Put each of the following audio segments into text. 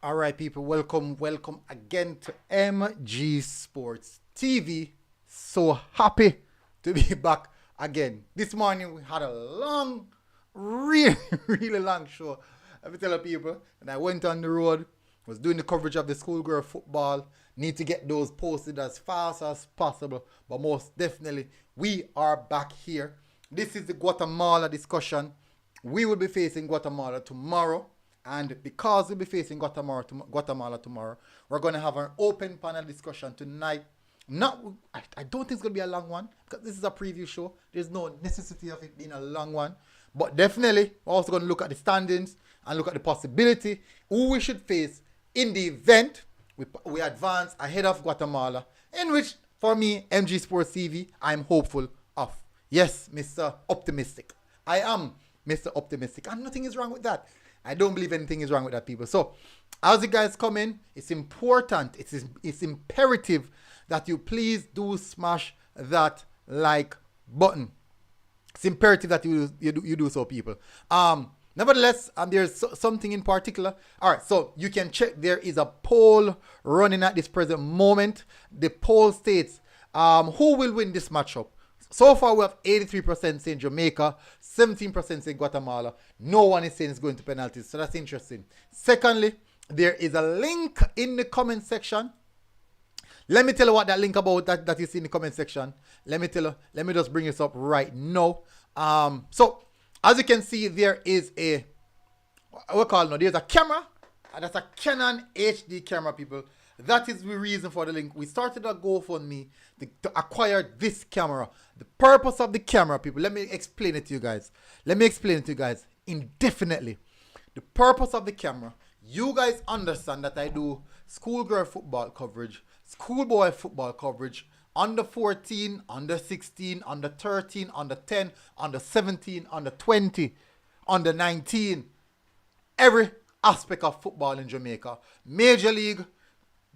All right, people, welcome again to MG Sports TV. So happy to be back again. This morning we had a long, really, really long show. Let me tell you, people, and I went on the road, was doing the coverage of the schoolgirl football. Need to get those posted as fast as possible, but most definitely we are back here. This is the Guatemala discussion. We will be facing Guatemala tomorrow. And because we'll be facing Guatemala tomorrow, we're going to have an open panel discussion tonight. I don't think it's going to be a long one because this is a preview show. There's no necessity of it being a long one. But definitely, we're also going to look at the standings and look at the possibility who we should face in the event we advance ahead of Guatemala, in which, for me, MG Sports TV, I'm hopeful of. Yes, Mr. Optimistic. I am Mr. Optimistic. And nothing is wrong with that. I don't believe anything is wrong with that, people. So, as you guys come in, it's important, it's imperative that you please do smash that like button. It's imperative that you do so, people. Nevertheless, there's something in particular. All right, so you can check. There is a poll running at this present moment. The poll states who will win this matchup. So far, we have 83% saying Jamaica, 17% saying Guatemala. No one is saying it's going to penalties, so that's interesting. Secondly, there is a link in the comment section. Let me tell you what that link about that you see in the comment section. Let me just bring this up right now. So, as you can see, there is there's a camera. That's a Canon HD camera, people. That is the reason for the link. We started a GoFundMe to acquire this camera. The purpose of the camera, people, let me explain it to you guys. Indefinitely. The purpose of the camera, you guys understand that I do schoolgirl football coverage, schoolboy football coverage, under 14, under 16, under 13, under 10, under 17, under 20, under 19. Every aspect of football in Jamaica. Major League,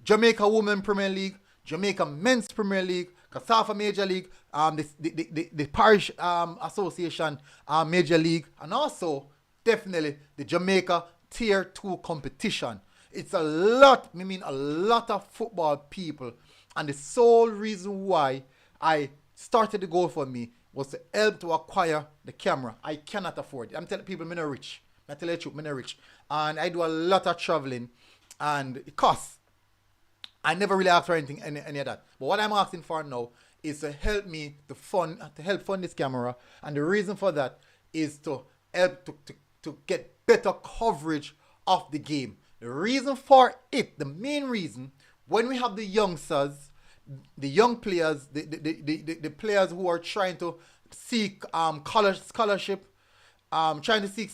Jamaica Women Premier League, Jamaica Men's Premier League, Casafa Major League, the Parish Association Major League, and also definitely the Jamaica Tier 2 competition. It's a lot of football, people, and the sole reason why I started the GoFundMe was to help to acquire the camera. I cannot afford it. I'm telling people I'm not rich. I tell you the truth, I'm not rich. And I do a lot of traveling, and it costs. I never really asked for anything, any of that. But what I'm asking for now is to help me to help fund this camera. And the reason for that is to help to get better coverage of the game. The reason for it, the main reason, when we have the youngsters, the young players, the players who are trying to seek scholarship, trying to seek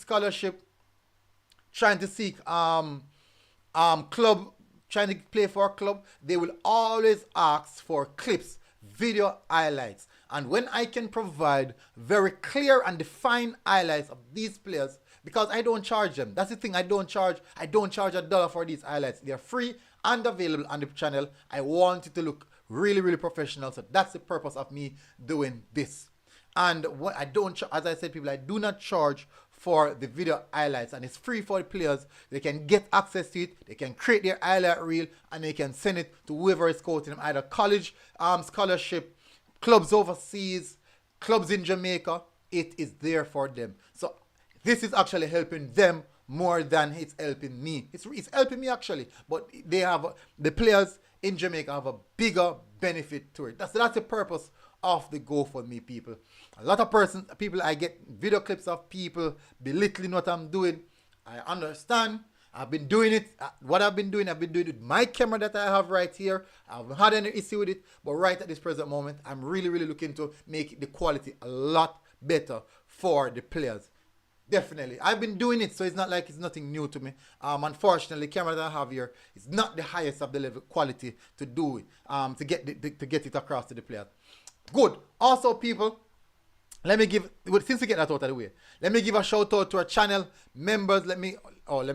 club, trying to play for a club, they will always ask for clips, video highlights. And when I can provide very clear and defined highlights of these players, because I don't charge them. That's the thing, I don't charge $1 for these highlights. They're free and available on the channel. I want it to look really, really professional. So that's the purpose of me doing this. And what I don't, as I said, people, I do not charge for the video highlights, and it's free for the players. They can get access to it, they can create their highlight reel, and they can send it to whoever is scouting them, either college, scholarship, clubs overseas, clubs in Jamaica. It is there for them. So this is actually helping them more than it's helping me. It's helping me actually, but the players in Jamaica have a bigger benefit to it. That's the purpose of the GoFundMe, people. A lot of people, I get video clips of people belittling what I'm doing. I understand. I've been doing it. What I've been doing it with my camera that I have right here. I haven't had any issue with it, but right at this present moment, I'm really, really looking to make the quality a lot better for the players. Definitely. I've been doing it, so it's not like it's nothing new to me. Unfortunately, the camera that I have here is not the highest of the level quality to do it, to get it across to the players. Good. Also, people, let me give, since we get that out of the way, let me give a shout out to our channel members. Let me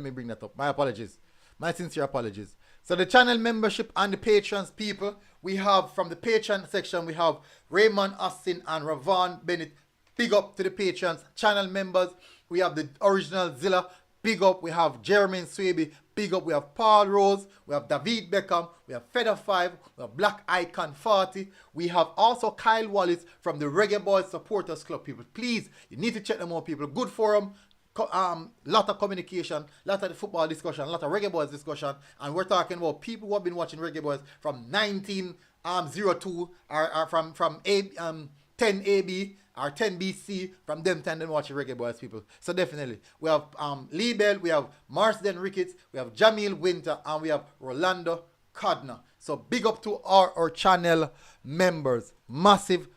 bring that up. My apologies. My sincere apologies. So the channel membership and the patrons, people, we have from the patron section, we have Raymond Austin and Ravon Bennett. Big up to the patrons, channel members. We have the original Zilla Big up, we have Jermaine Swaby. Big up, we have Paul Rose. We have David Beckham. We have Feather 5. We have Black Icon 40. We have also Kyle Wallace from the Reggae Boyz Supporters Club, people. Please, you need to check them out, people. Good forum. Lot of communication, lot of the football discussion, lot of Reggae Boyz discussion, and we're talking about people who have been watching Reggae Boyz from 1902 or from 10 AB or 10 BC, from them time them watching Reggae Boyz, people. So definitely, we have Lee Bell, we have Marsden Ricketts, we have Jamil Winter, and we have Rolando Codner. So big up to our channel members. Massive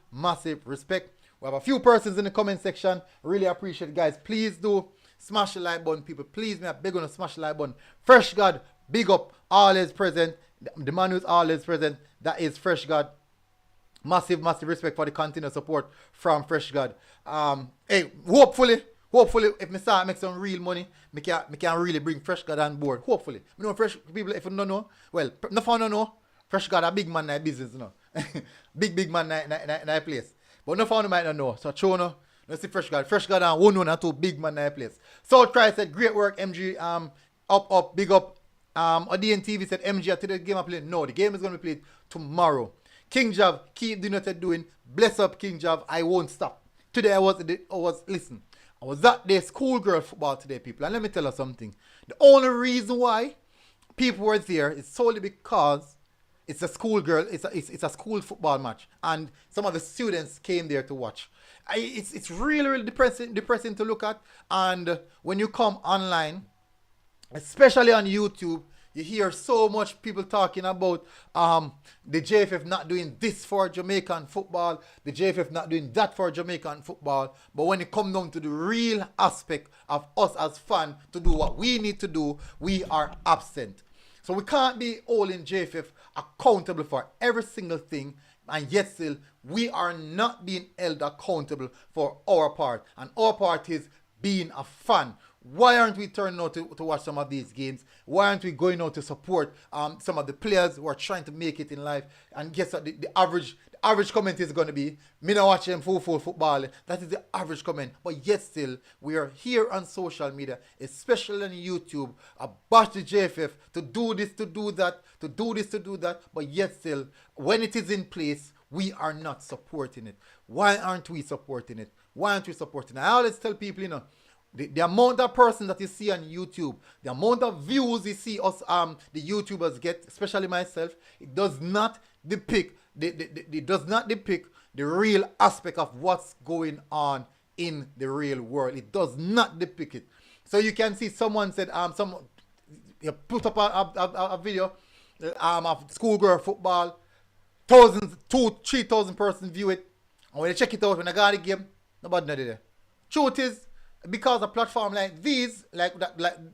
respect. We have a few persons in the comment section. Really appreciate it, guys. Please do smash the like button, people. Please, me, big on to smash the like button. Fresh God, big up, always present. The man who's always present, that is Fresh God. Massive respect for the continued support from Fresh God. Hey, hopefully, if me start make some real money, me can really bring Fresh God on board. Hopefully. You know, fresh people, if you don't know, well, no fun don't know. Fresh God a big man in that business, you know. big man in that place. But no fun might not know. So Chono, let's see Fresh God. Fresh God and one and two big man in that place. South Christ said, great work, MG. Up, big up. Odian TV said, MG, after the game I played. No, the game is going to be played tomorrow. King Jav, keep doing what you're doing. Bless up, King Jav. I won't stop. Today I was at the schoolgirl football today, people. And let me tell you something. The only reason why people were there is solely because it's a schoolgirl, it's a school football match. And some of the students came there to watch. It's really depressing to look at. And when you come online, especially on YouTube, you hear so much people talking about the JFF not doing this for Jamaican football, the JFF not doing that for Jamaican football. But when it comes down to the real aspect of us as fans to do what we need to do, we are absent. So we can't be holding JFF accountable for every single thing, and yet still we are not being held accountable for our part. And our part is being a fan. Why aren't we turning out to watch some of these games? Why aren't we going out to support some of the players who are trying to make it in life? And guess what? The average comment is going to be, me not watching full football. That is the average comment. But yet still, we are here on social media, especially on YouTube, about the JFF, to do this, to do that, to do this, to do that. But yet still, when it is in place, we are not supporting it. Why aren't we supporting it? Why aren't we supporting it? I always tell people, you know, the amount of person that you see on YouTube, the amount of views you see us, the YouTubers get, especially myself, it does not depict the real aspect of what's going on in the real world. It does not depict it. So you can see someone said, you put up a video of schoolgirl football, 2,000-3,000 persons view it, and when they check it out when I got the game, nobody did it. Truth is, because a platform like these, like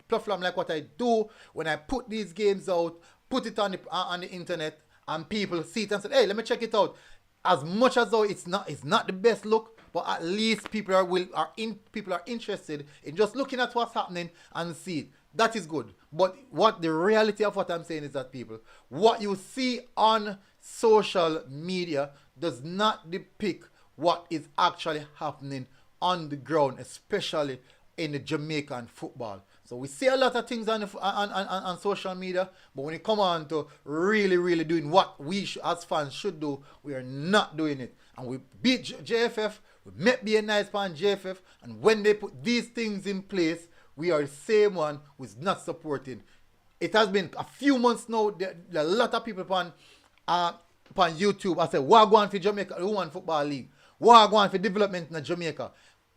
platform like what I do, when I put these games out, put it on the internet, and people see it and say, hey, let me check it out. As much as though it's not the best look, but at least people are interested in just looking at what's happening and see it. That is good. But what the reality of what I'm saying is that, people, what you see on social media does not depict what is actually happening on the ground, especially in the Jamaican football. So we see a lot of things on social media, but when it comes on to really doing what we as fans should do, we are not doing it. And we beat JFF, we might be a nice fan JFF, and when they put these things in place, we are the same one who is not supporting. It has been a few months now, there are a lot of people upon YouTube, I say, what going for Jamaica Women Football League? What going for development in Jamaica?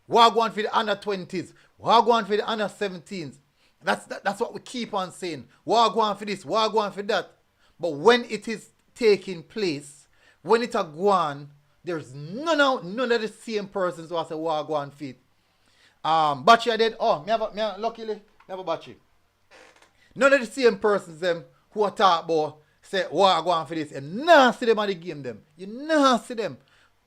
What going for the under 20s? What going for the under 17s? That's what we keep on saying. What going for this? What going for that? But when it is taking place, when it are gone, there's none of the same persons who say what going for it. Batchy I did. Oh, luckily, me have a batchy. None of the same persons them who are talk about say what going for this. You not see them at the game them. You not see them.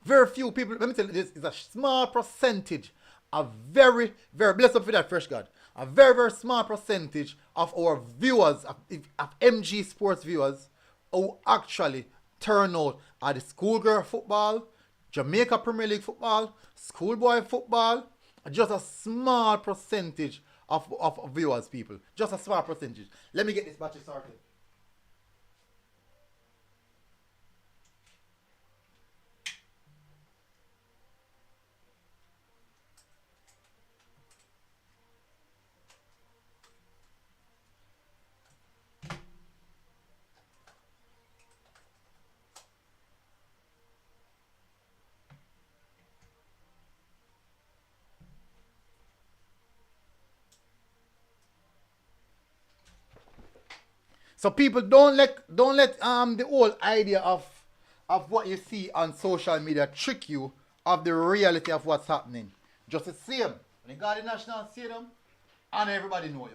Very few people, let me tell you, this is a small percentage, a very bless up for that, Fresh God, a very small percentage of our viewers, of MG Sports viewers, who actually turn out at the schoolgirl football, Jamaica Premier League football, schoolboy football, just a small percentage of viewers, people. Just a small percentage. Let me get this battery started. So people, don't let the whole idea of what you see on social media trick you of the reality of what's happening. Just the same. When you got the national stadium, and everybody know you.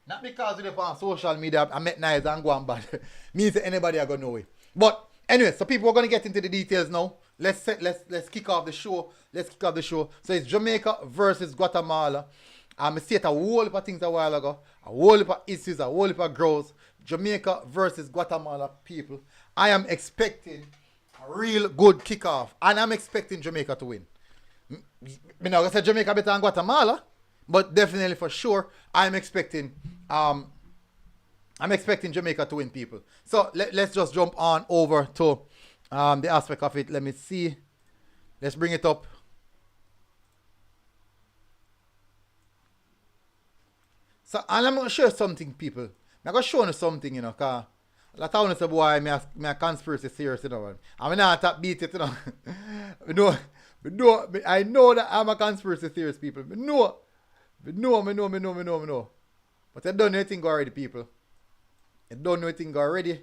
Not because you live on social media I met nice and go on bad. Means that anybody are gonna know it. But anyway, so people are gonna get into the details now. Let's kick off the show. So it's Jamaica versus Guatemala. I said a whole heap of things a while ago. A whole heap of issues, a whole heap of growth. Jamaica versus Guatemala, people. I am expecting a real good kickoff. And I'm expecting Jamaica to win. I'm not going to say Jamaica better than Guatemala. But definitely for sure, I'm expecting Jamaica to win, people. So let's just jump on over to the aspect of it. Let me see. Let's bring it up. So, and I'm going to show you something, people. I'm going to show you something, you know, because a lot of people say, boy, me a conspiracy serious, you know. I'm not to beat it, you know. I know that I'm a conspiracy theorist, people. I know. But I don't know anything already, people. I don't know anything already.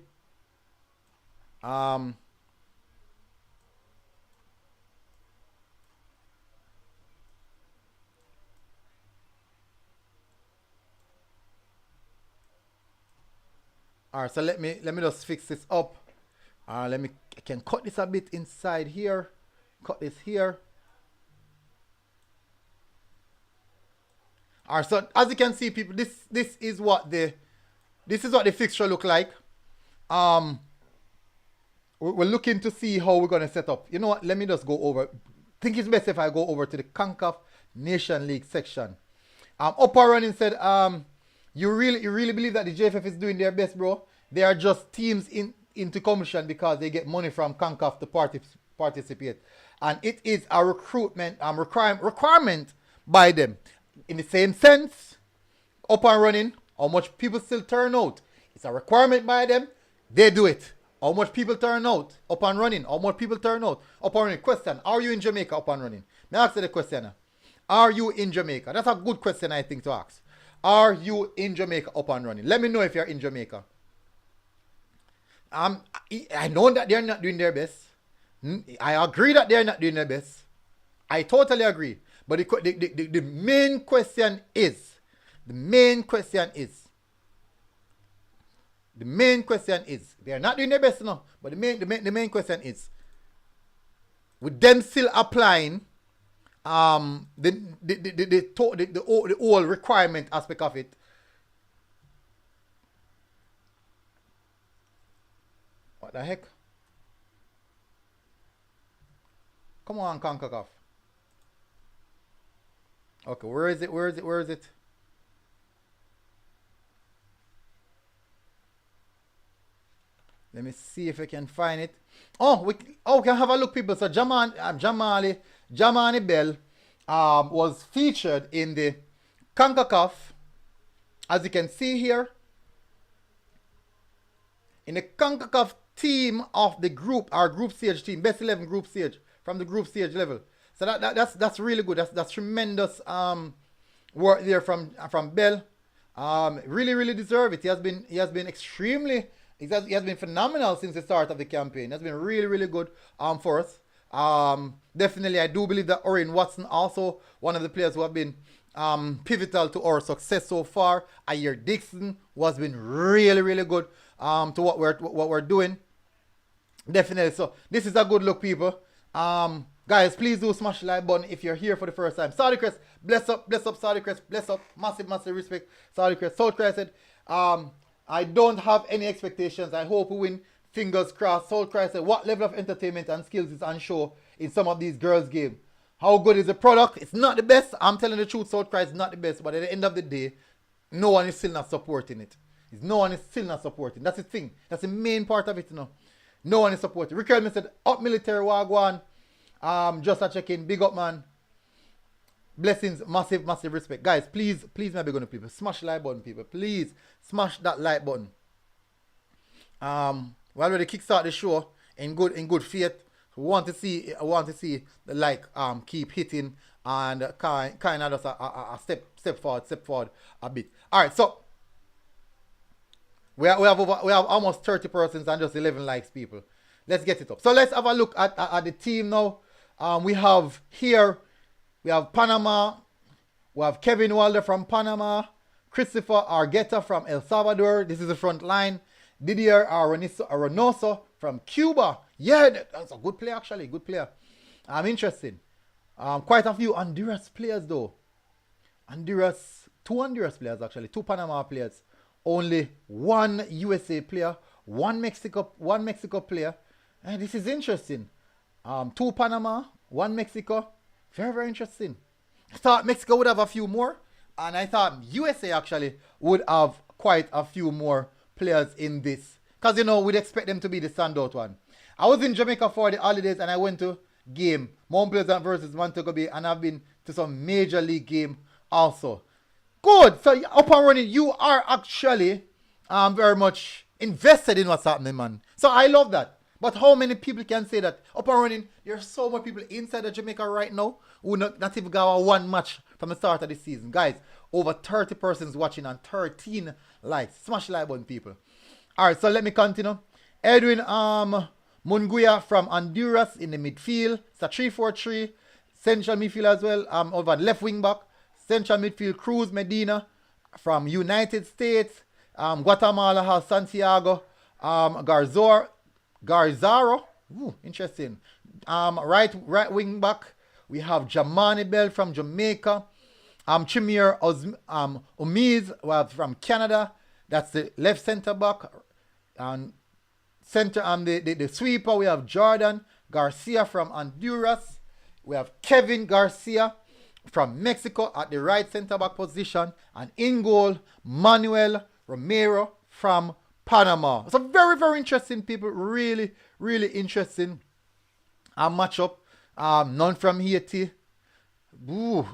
Alright, so let me just fix this up. I can cut this a bit inside here. Cut this here. Alright, so as you can see, people, this is what the fixture look like. We're looking to see how we're gonna set up. You know what? Let me just go over. I think it's best if I go over to the CONCACAF Nation League section. Upper Running said, you really believe that the JFF is doing their best, bro? They are just teams into commission because they get money from CONCACAF to participate. And it is a recruitment requirement by them. In the same sense, Up and Running, how much people still turn out? It's a requirement by them. They do it. How much people turn out? Up and Running. How much people turn out? Up and Running. Question, are you in Jamaica, Up and Running? May I ask you the question? Are you in Jamaica? That's a good question, I think, to ask. Are you in Jamaica, Up and Running? Let me know if you're in Jamaica. I know that they're not doing their best. I agree that they're not doing their best. I totally agree. But the main question is, they are not doing their best now. But the main question is, with them still applying the whole requirement aspect of it. What the heck? Come on, CONCACAF. Okay, where is it? Let me see if I can find it. We can have a look, people. So Jamali Bell was featured in the CONCACAF, as you can see here, in the CONCACAF team of the group, our group stage team, best 11 group stage, from the group stage level. So that's really good. That's tremendous work there from Bell. Really deserve it. He has been extremely. He has been phenomenal since the start of the campaign. It's been really good for us. Definitely, I do believe that Orrin Watson, also one of the players who have been pivotal to our success so far. Ayer Dixon has been really good to what we're doing. Definitely. So this is a good look, people. Guys, please do smash the like button if you're here for the first time. Saudi Crest, bless up, Saudi Crest, bless up. Massive respect, Saudi Crest. South Crest said, I don't have any expectations. I hope we win. Fingers crossed. South Crest said, what level of entertainment and skills is on show in some of these girls' games? How good is the product? It's not the best. I'm telling the truth, South Cry is not the best. But at the end of the day, no one is still not supporting it. No one is still not supporting. That's the thing. That's the main part of it, you know. No one is supporting. Rick Elman said, up military wagwan. Just a check in. Big up, man. Blessings. Massive, massive respect. Guys, please, my big on the people. Smash the like button, people. Please, smash that like button. We already kickstart the show in good faith. I want to see the like keep hitting and kind of just a step forward a bit. All right, so we have almost 30 persons and just 11 likes, people. Let's get it up. So let's have a look at the team now. We have Panama. We have Kevin Wilder from Panama. Christopher Argueta from El Salvador. This is the front line. Didier Reynoso from Cuba. Yeah, that's a good player, actually. Good player. Interesting. Quite a few Honduras players, though. Two Honduras players, actually. Two Panama players. Only one USA player. One Mexico player. And this is interesting. Two Panama, one Mexico. Very, very interesting. I thought Mexico would have a few more. And I thought USA actually would have quite a few more players in this. Because, you know, we'd expect them to be the standout one. I was in Jamaica for the holidays and I went to game. Mount Pleasant versus Montego Bay. And I've been to some major league game also. Good. So up and running, you are actually very much invested in what's happening, man. So I love that. But how many people can say that? Up and running, there's so many people inside of Jamaica right now who not even got one match from the start of the season. Guys, over 30 persons watching and 13 likes. Smash the like button, people. Alright, so let me continue. Edwin Munguia from Honduras in the midfield. It's a 3-4-3. Central midfield as well. Over left wing back. Central midfield, Cruz Medina from United States. Guatemala has Santiago Garzaro. Ooh, interesting. Right wing back, we have Jamani Bell from Jamaica. Chimir Umiz from Canada. That's the left center back. And center the sweeper, we have Jordan Garcia from Honduras. We have Kevin Garcia from Mexico at the right center back position. And in goal, Manuel Romero from Panama. So very, very interesting, people. Really, really interesting matchup. None from Haiti. Ooh.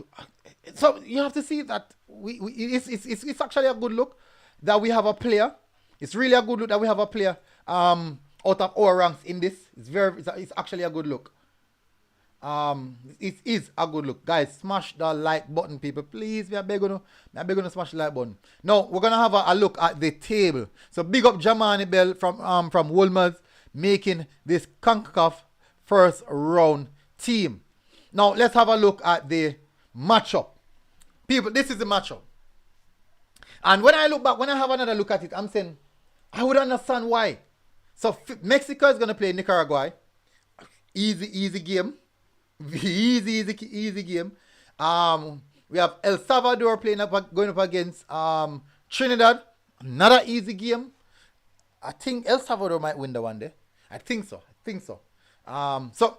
So you have to see that it's actually a good look that we have a player. It's really a good look that we have a player out of our ranks in this. It's actually a good look. It is a good look. Guys, smash the like button, people. Please, we are begging to smash the like button. Now, we're going to have a look at the table. So, big up Jamani Bell from Wolmer's making this CONCACAF first round team. Now, let's have a look at the matchup. People, this is the matchup. And when I look back, when I have another look at it, I'm saying, I would understand why. So, Mexico is going to play Nicaragua. Easy game. Easy game. We have El Salvador going up against Trinidad. Another easy game. I think El Salvador might win the one day. I think so. So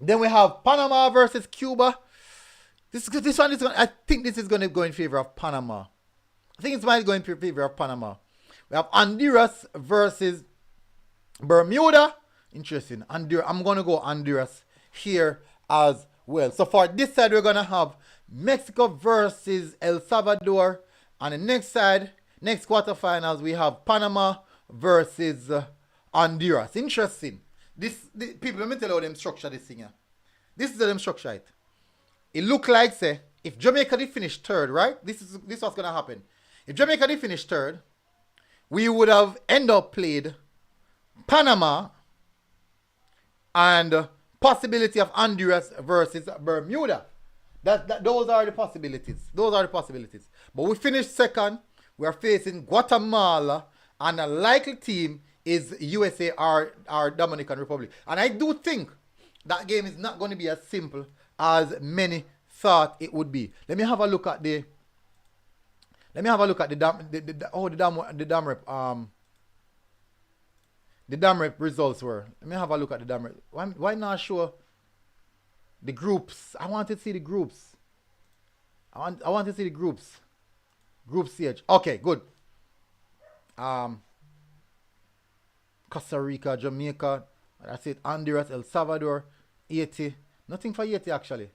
then we have Panama versus Cuba. This one is I think this is going to go in favor of Panama. I think it's might go in favor of Panama. We have Honduras versus Bermuda. Interesting. I'm going to go Honduras here as well. So for this side, we're going to have Mexico versus El Salvador. On the next side, next quarterfinals, we have Panama versus Honduras. Interesting. People, let me tell you how them structure this thing here. This is how them structure it. It look like, say, if Jamaica did finish third, right? This is what's going to happen. If Jamaica did finish third, we would have end up played Panama and possibility of Honduras versus Bermuda. Those are the possibilities. But we finished second. We are facing Guatemala, and a likely team is USA or Dominican Republic. And I do think that game is not going to be as simple as many thought it would be. Let me have a look at the damn rep results were. Let me have a look at the damn rep. Why not show The groups. I want to see the groups. I want to see the groups. Group stage. Okay, good. Costa Rica, Jamaica. That's it. Honduras, El Salvador, Haiti. Nothing for Haiti actually.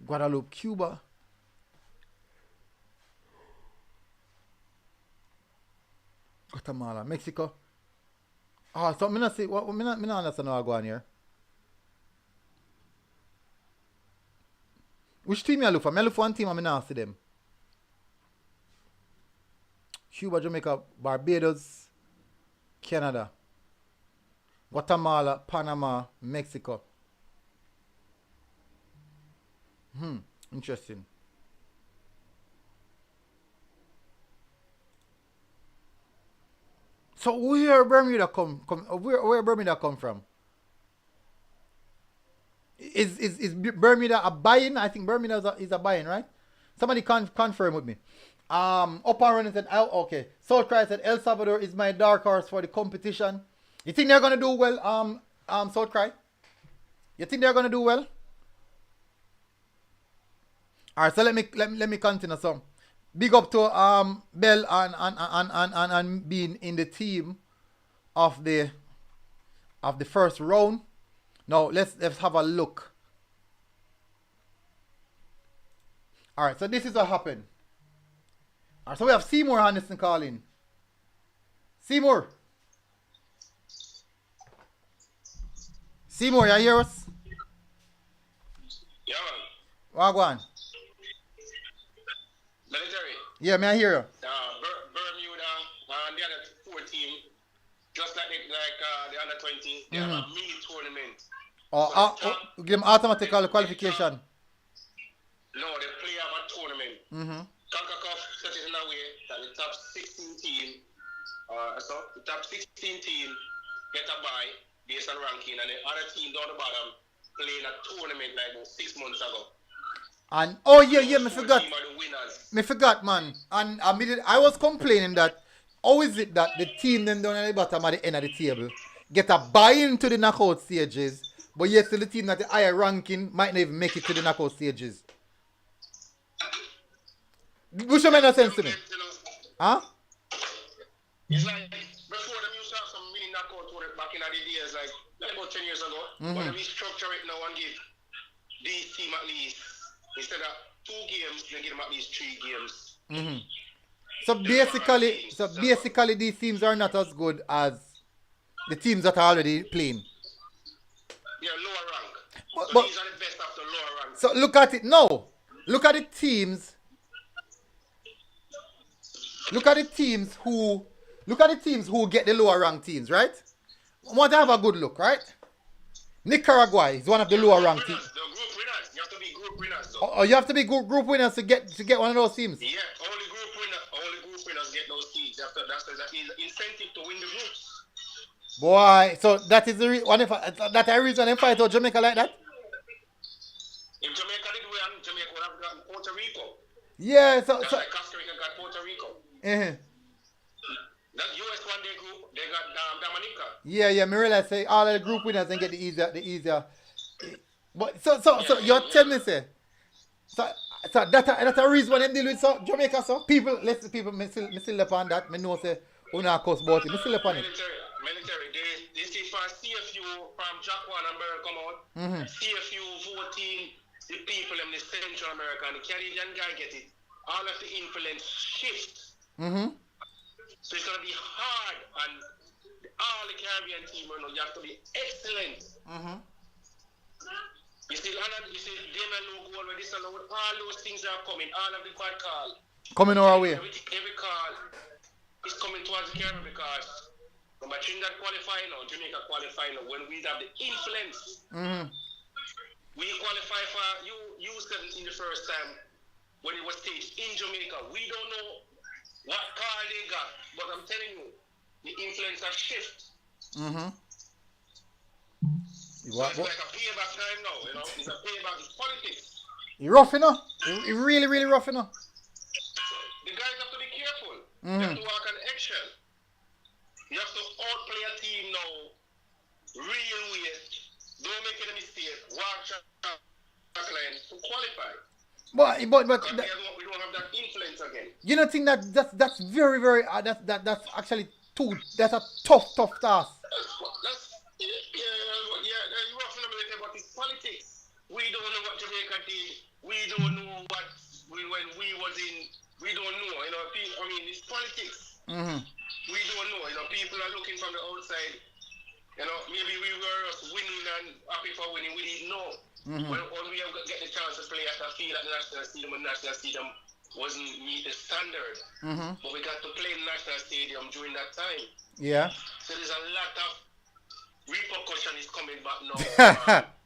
Guadeloupe, Cuba. Guatemala, Mexico. Oh, so me not see what me not understand how I go on here. Which team you look for? Me look for one team and me not see them. Cuba, Jamaica, Barbados, Canada, Guatemala, Panama, Mexico. Interesting. So where Bermuda where Bermuda come from? Is Bermuda a buy-in? I think Bermuda is a buy-in, right? Somebody confirm with me. Up and running said, oh, okay. South Cry said El Salvador is my dark horse for the competition. You think they're gonna do well? South Cry. You think they're gonna do well? All right. So let me continue. So big up to Bell and being in the team of the first round. Now let's have a look. All right. So this is what happened. All right, so we have Seymour Anderson calling. Seymour, you hear us? Yeah, man. Wagwan. Military. Yeah, may I hear you? Bermuda and the other 14, just like the under 20, they have a mini tournament. Give them automatical qualification. No, they play have a tournament. Concacaf set it in a way that the top 16 team, the top 16 team get a bye based on ranking, and the other team down the bottom playing a tournament like about 6 months ago. And me forgot, man. And I was complaining that how is it that the team then down at the bottom at the end of the table get a buy into the knockout stages, but yet still the team that the higher ranking might not even make it to the knockout stages. Which make no sense to me. Huh? It's like before them used to have some mini knockout tournament back in the days, like about 10 years ago. But we structure it now and give these team at least, instead of 2 games, they give them at least 3 games. So basically these teams are not as good as the teams that are already playing. Yeah, lower rank. So these are the best of the lower rank. So look at it now. Look at the teams. Look at the teams who get the lower ranked teams, right? I want to have a good look, right? Nicaragua is one of the lower ranked teams. The group winners. You have to be group winners, though. Oh, you have to be group winners to get one of those teams. Yeah, only group winners get those teams. That's the incentive to win the groups. Boy, so that is the reason they fight out Jamaica like that. If Jamaica did win, Jamaica would have gotten Puerto Rico. Yeah, That's like Costa Rica got Puerto Rico. That US one day group, they got Dominica. Yeah, me realize say all of the group winners and get the easier. But so you're telling me say, so that's a reason why them deal with Jamaica so people me still upon that. Me know say una cost about it. Me still upon it. Military. They see for CFU from Japan and America come out. CFU voting the people in the Central America and the Canadian guy get it. All of the influence shift. So it's gonna be hard, and all the Caribbean team, you have to be excellent. You see, Damien Logo already allowed. All those things are coming. All of the bad call coming our way. Every call is coming towards the Caribbean because from a Trinidad qualifying or Jamaica qualifying, when we have the influence, we qualify for U17 the first time when it was staged in Jamaica. We don't know what car they got, but I'm telling you, the influence has shifted. So it's like a payback time now, you know. It's a payback. It's politics. You're rough, you know. You're really, really rough, you know. The guys have to be careful. You have to walk on eggshell. You have to outplay a team now, real way, track line to qualify. But We don't have that influence again. you don't think that's very very that's actually that's a tough task. That's you have to remember about this politics. We don't know what Jamaica did. We don't know what when we was in. We don't know. You know, I mean, it's politics. Mm-hmm. We don't know. You know, people are looking from the outside. You know, maybe we were just winning and happy for winning. We didn't know. Mm-hmm. When we get the chance to play at the field at the National Stadium, and National Stadium wasn't meet the standard. Mm-hmm. But we got to play in the National Stadium during that time. Yeah. So there's a lot of repercussion is coming back now.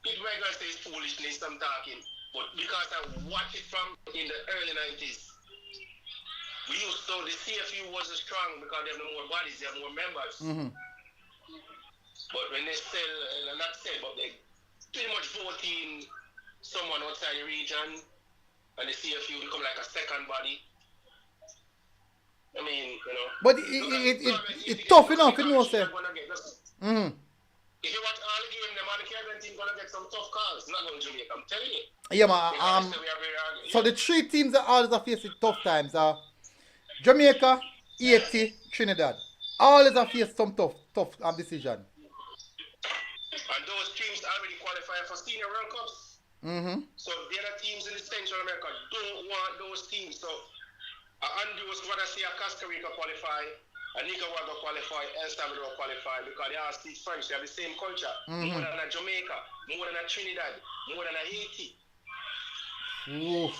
People might say it's foolishness I'm talking, but because I watched it from in the early 90s, we used to, the CFU wasn't strong because they have no more bodies, they have more members. Mm-hmm. But when they sell, not sell, but they pretty much voting someone outside the region, and the CFU become like a second body. I mean, you know. But it's tough enough, you know, sir. Mm-hmm. If you watch all the game, the man Caribbean team gonna get some tough calls. Not going to Jamaica, I'm telling you. Yeah, man. So the three teams that always are facing tough times are Jamaica, Haiti, Trinidad. Always are facing some tough decision. And those teams already qualify for senior World Cups. Mm-hmm. So the other teams in Central America don't want those teams. So Honduras want to see a Costa Rica qualify, a Nicaragua qualify, El Salvador qualify because they all speak French. They have the same culture. Mm-hmm. More than a Jamaica, more than a Trinidad, more than a Haiti. Ooh.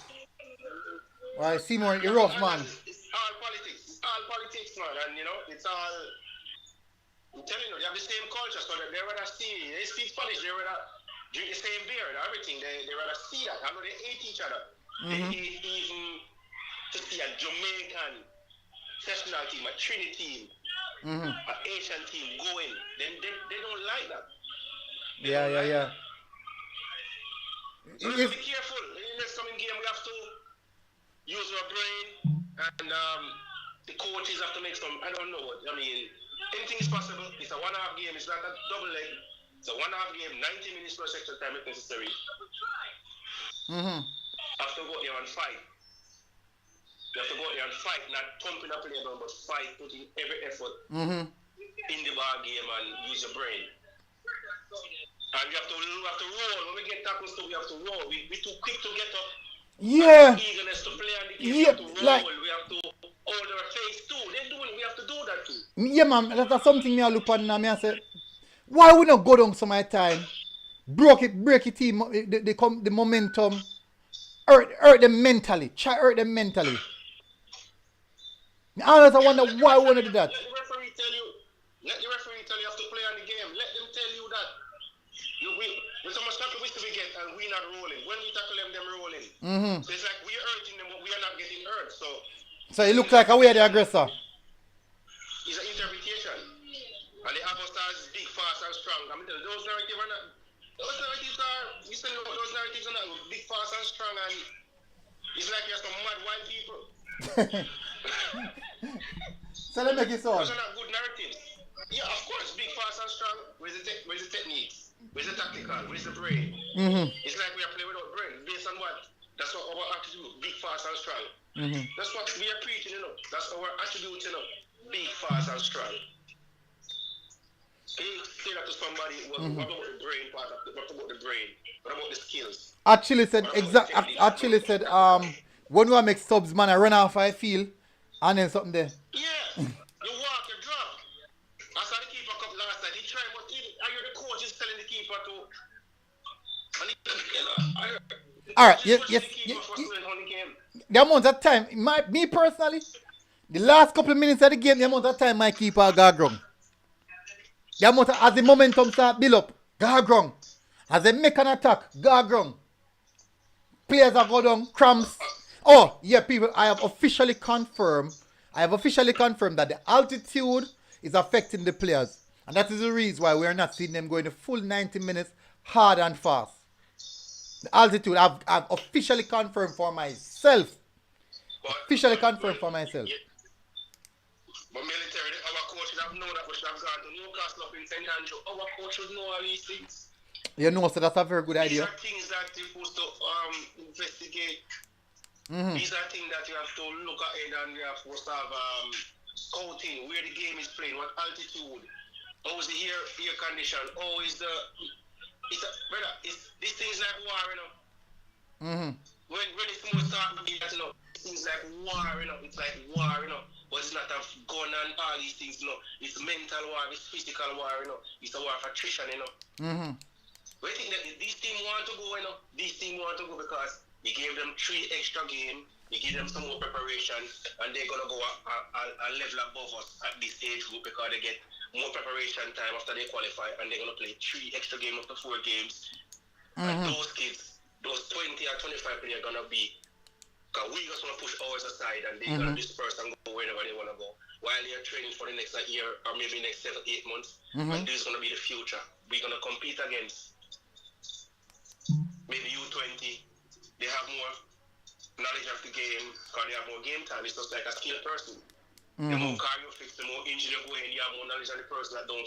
Well, I see more in rough, man. It's all politics. It's all politics, man. And you know, it's all. I'm telling you, they have the same culture, so they rather see. They speak Spanish. They rather drink the same beer and everything. They rather see that. I know they hate each other. Mm-hmm. They hate even to see a Jamaican national team, a Trinity team, mm-hmm. an Asian team going. Then they don't like that. Yeah. So we have to be careful. In the next coming game, we have to use our brain, and the coaches have to make some. I don't know what I mean. Anything is possible. It's a 1.5 game. It's not a double leg. It's a 1.5 game. 90 minutes plus extra time if necessary. Mm-hmm. Have to go there and fight. You have to go there and fight, not thumping a player down, but fight, putting every effort in the ball game and use your brain. And we have to roll. When we get tackles, we have to roll. We're too quick to get up. Yeah. Eagerness to play on the game. We have to roll. We have to hold our face too. We have to do that too. Yeah, man. That's something me I look at now. Me I say, why we not go down some of the time? Break it team. The momentum. Hurt them mentally. Hurt them mentally. I always wonder why we want to do that. Let the referee tell you you have to play on the game. Let them tell you that. With so much tackle we get and we're not rolling. When we tackle them rolling. Mm-hmm. So it's like we're hurting them, but we are not getting hurt. So it looks like we are the aggressor. It's an interpretation. And the apostles is big, fast, and strong. I mean, those narratives are not. Those narratives are not big, fast, and strong. And it's like you're some mad white people. So let me make it so. Those are not good narratives. Yeah, of course, big, fast, and strong. Where's the techniques? Where's the tactical? Where's the brain? Mm-hmm. It's like we are playing without brain. Based on what? That's what our attitude, big, fast, and strong. Mm-hmm. That's what we are preaching, you know. That's our attribute, you know. Big, fast, and strong. Can you say that to somebody? What about the brain part of what about the brain? What about the skills? Actually said when we make subs, man, I run off I feel and then something there. Yeah. You walk, you drop. I saw the keeper come last night. He tried, but I hear the coach is telling the keeper to. Alright, yes. The amount of time, me personally, the last couple of minutes of the game, the amount of time my keeper got wrong. The amount of, as the momentum start build up, got wrong. As they make an attack, got wrong. Players are go down, cramps. Oh, yeah, people, I have officially confirmed that the altitude is affecting the players. And that is the reason why we are not seeing them going the full 90 minutes hard and fast. The altitude, I've officially confirmed for myself. Yeah. But military, our coach would have known that we should have gone to Newcastle up in St. Andrew. Our coach would know all these things. You know, so that's a very good These idea. are things that you're supposed to investigate. Mm-hmm. These are things that you have to look ahead and you have to have scouting where the game is played, what altitude, how is the air condition, how is the brother, this thing's like war, you know. Mm-hmm. When it's more starting to be that, you know, things like war, you know, it's like war, you know. But it's not a gun and all these things, you know. It's mental war, it's physical war, you know. It's a war of attrition, you know. Mm-hmm. We think that these teams want to go, you know. These teams want to go because you gave them 3 extra games, you give them some more preparation, and they're going to go a level above us at this age group because they get more preparation time after they qualify, and they're going to play 3 extra games after 4 games. And those kids, those 20 or 25 players are going to be, because we just want to push ours aside and they're going to disperse and go wherever they want to go. While they're training for the next year or maybe next 7-8 months, and this is going to be the future. We're going to compete against maybe U20. They have more knowledge of the game because they have more game time. It's just like a skilled person. The more car you fix, the more engine you go in, you have more knowledge of the person that don't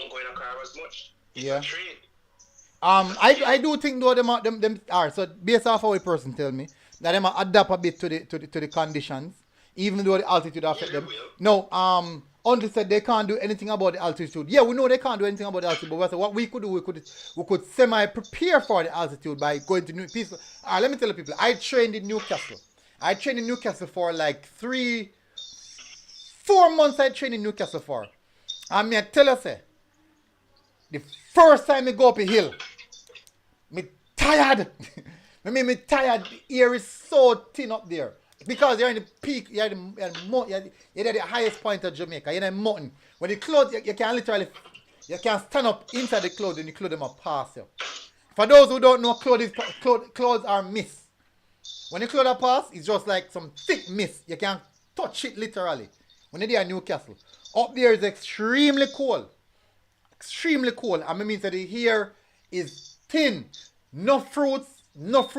go in a car as much. It's a trade. I do think though them are so based off how a person tell me that them are adapt a bit to the conditions, even though the altitude affect them. No, Uncle said they can't do anything about the altitude. Yeah, we know they can't do anything about the altitude, but what we could do, we could semi prepare for the altitude by going to new people. Let me tell you people, I trained in Newcastle. I trained in Newcastle for like 4 months. I trained in Newcastle for. And me I tell you say, the first time I go up a hill, me tired. me tired. The air is so thin up there. Because you're in the peak, you're at the highest point of Jamaica. You're in the mountain. When the clouds, you can literally, you can stand up inside the clouds and the clouds them are pass you. For those who don't know, clouds are mist. When the clouds are pass, it's just like some thick mist. You can't touch it literally. When they're in Newcastle. Up there is extremely cold. Extremely cold. I mean that the air is thin. No fruits, no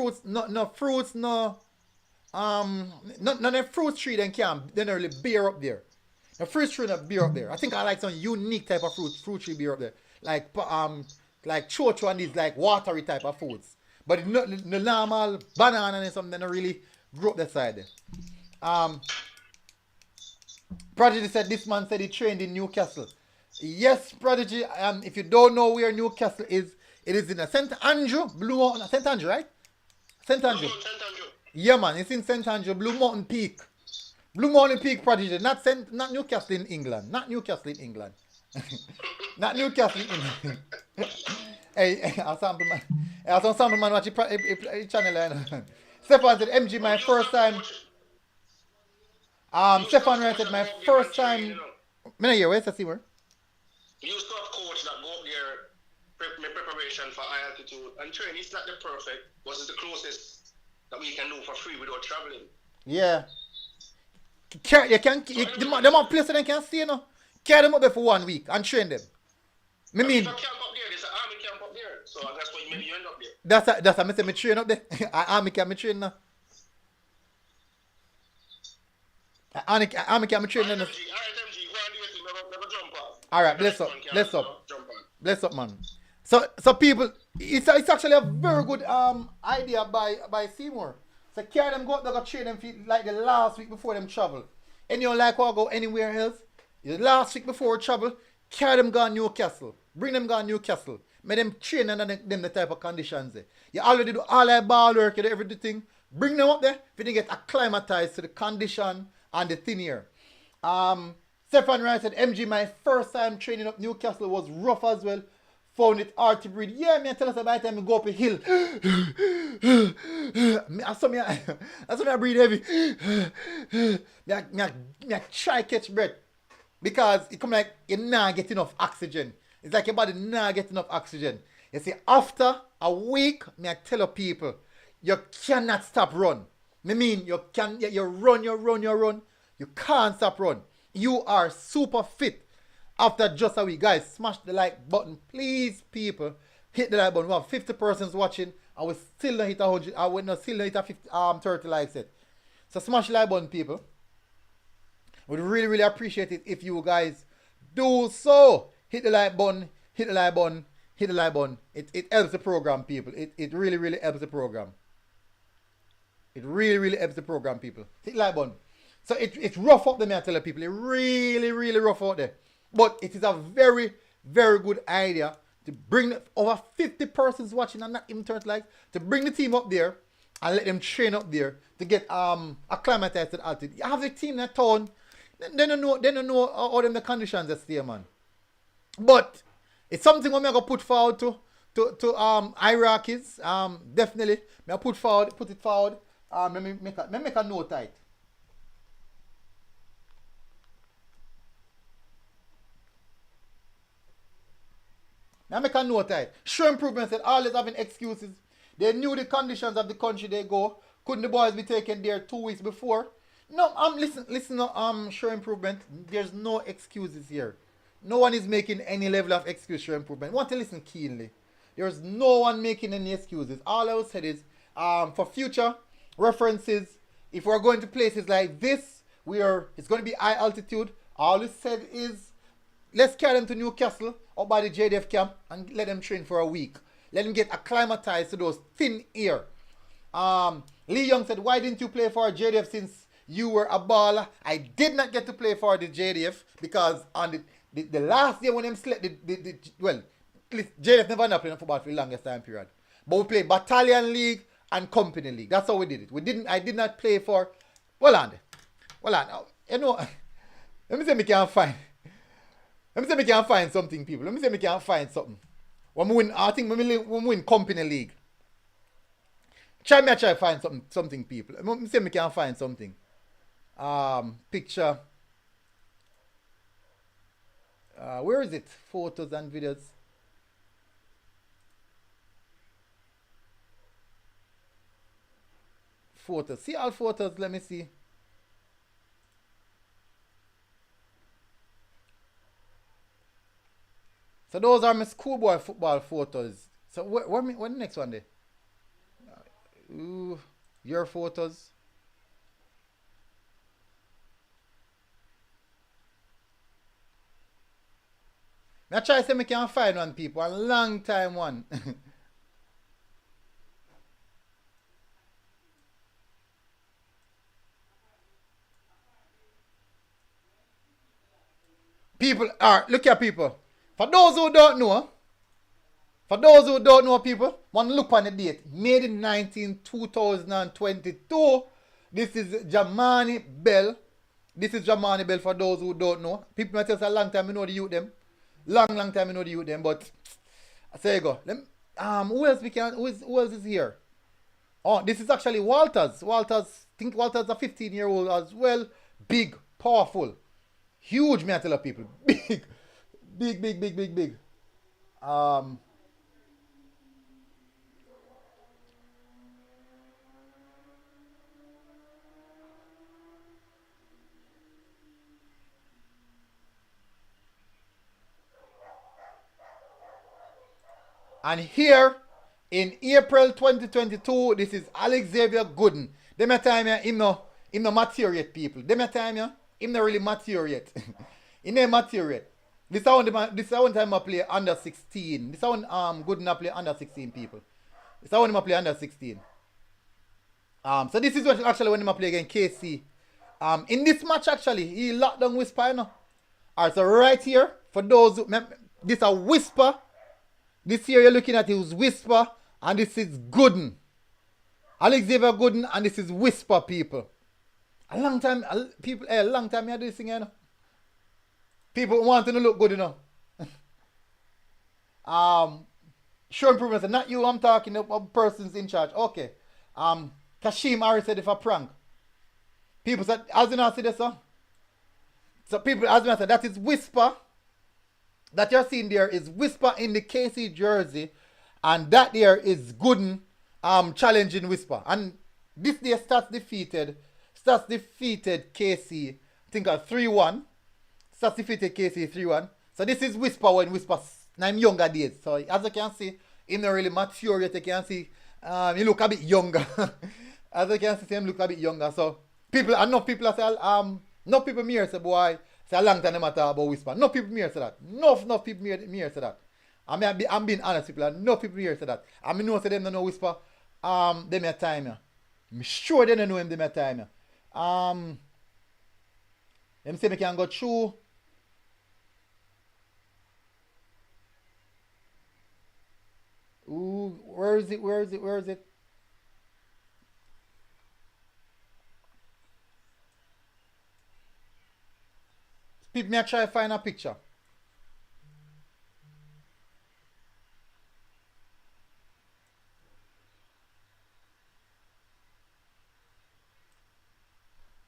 none of fruit tree then they don't really bear up there. The fruit tree not bear up there. I think I like some unique type of fruit tree bear up there. Like chocho and these like watery type of foods. But the normal banana and something they don't really grow up that side there. Prodigy said this man said he trained in Newcastle. Yes, Prodigy, if you don't know where Newcastle is, it is in a St. Andrew, Blue Mountain, St. Andrew, right? St. Andrew. Yeah, man, it's in St. Andrew, Blue Mountain Peak. Blue Mountain Peak, Prodigy, not Newcastle in England. Not Newcastle in England. Not Newcastle in England. Hey, I'll sample man. I'll sample man watch the channel. Stefan said, MG, my first time. Stefan said, my first time. Me here, where's the see where? You used to have coach that go up there, preparation for high altitude and train. It's not the perfect, but it's the closest that we can do for free without traveling. Yeah. Them are places they can stay, you know. Carry them up there for 1 week and train them. I mean, if a camp up there, there's an army camp up there. So that's why maybe you end up there. That's how I say me train up there. Army camp me train now. Army camp me train now. Alright, bless up, man. So people, it's actually a very good idea by Seymour. So carry them go up there, go train them like the last week before them travel. And you don't like how go anywhere else? The last week before travel, carry them go to Newcastle. Bring them go to Newcastle. Make them train and them the type of conditions there. You already do all that ball work, you do everything. Bring them up there, if they get acclimatized to the condition and the thin air. Stefan Ryan said, MG, my first time training up Newcastle was rough as well. Found it hard to breathe. Yeah, me tell us about the time I go up a hill. I saw me I breathe heavy. I try catch breath. Because it come like you not get enough oxygen. It's like your body not get enough oxygen. You see, after a week, I tell people, you cannot stop run. I mean, you run. You can't stop run. You are super fit after just a week. Guys, smash the like button. Please, people, hit the like button. We have 50 persons watching. I will still not hit 100. I will not still not hit 30 likes yet. So smash the like button, people. Would really, really appreciate it if you guys do so. Hit the like button. hit the like button. It helps the program, people. It really, really helps the program. It really, really helps the program, people. Hit the like button. So it's rough out there, I tell the people. It really, really rough out there. But it is a very, very good idea to bring over 50 persons watching and not even 30 likes, to bring the team up there and let them train up there to get acclimatized to the altitude. You have the team in the town, they don't know how them the conditions that stay, man. But it's something I'm gonna put forward to Iraqis. Definitely. I put it forward. Let me make a note of it. Now make a note of it. Show improvement said always having excuses. They knew the conditions of the country they go. Couldn't the boys be taken there 2 weeks before? No, listen show improvement. There's no excuses here. No one is making any level of excuse show improvement. I want to listen keenly. There's no one making any excuses. All I will say is for future references, if we're going to places like this where it's going to be high altitude, all we said is let's carry them to Newcastle or by the JDF camp and let them train for a week. Let them get acclimatized to those thin air. Lee Young said, why didn't you play for JDF since you were a baller? I did not get to play for the JDF because on the last year when them slept, JDF never not played football for the longest time period. But we played Battalion League and Company League. That's how we did it. I did not play for, well on. You know, let me say me can find something, people. Let me say me can find something. When we win, I think when we win Company League. Try to find something, people. Let me say me can find something. Picture. Where is it? Photos and videos. Photos. See all photos. Let me see. So those are my schoolboy football photos. So what the next one there? Your photos. I try to say I can find one, people. A long time one. People are, look here, people. For those who don't know, people, want to look on the date. Made in 2022. This is Jamani Bell. This is Jamani Bell for those who don't know. People might say it's a long time I know the youth them. Long time I know the youth them, but there you go. Who else is here? Oh, this is actually Walters. I think Walters a 15-year-old as well. Big, powerful. Huge, me I tell people. Big. And here in April 2022, this is Xavier Gooden. Them a time him no mature yet, people. Them a time him no really mature yet. He no mature yet. This is one time I play under 16. This is one Gooden I play under 16, people. This is one I play under 16. So this is actually when I play against KC. In this match actually, he locked down Whisper, you know. Alright, so right here, for those who, this is a Whisper. This here you're looking at is Whisper, and this is Gooden. Xavier Gooden, and this is Whisper, people. A long time I do this thing, you know. People want to look good, you know. Show improvements, not you, I'm talking about persons in charge. Okay. Kashim already said if a prank. People said, as you know, see this, so people, as you know, said, that is Whisper. That you're seeing there is Whisper in the KC jersey, and that there is Gooden challenging Whisper. And this day Stats defeated KC, I think 3-1. Stats defeated KC 3-1. So this is Whisper when Whisper's younger days. So as you can see, he's not really mature yet. You can see he look a bit younger. As you can see, him look a bit younger. So enough people say, no people here say, boy, say a long time they matter about Whisper. No people here say that. Enough people here say that. I mean, I'm being honest with people. No people here say that. I mean, know say them don't know whisper. Them a time here. I'm sure they don't know him. Them a time here. Them say me can go through. Ooh, where is it? Where is it? Where is it? People, me I try to find a picture.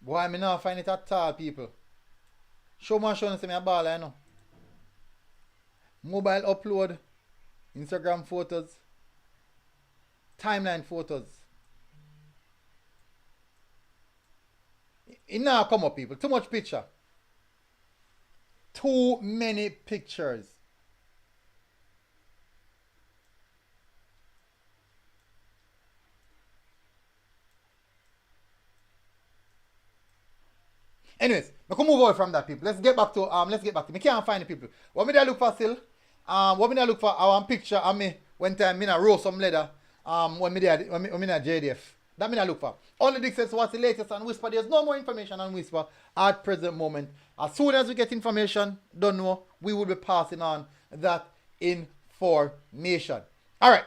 Boy, me not find it at all, people. Show me show me a ball, I know. Mobile upload, Instagram photos, timeline photos. It now come up, people. Too much picture. Too many pictures. Anyways, we can move away from that, people. Let's get back to me can't find the people. What me I look for still? What me I look for our picture of me one time me I roll some leather when me there when me at JDF. That me I look for. Only Dick says what's the latest on Whisper. There's no more information on Whisper at present moment. As soon as we get information, don't know, we will be passing on that information. Alright.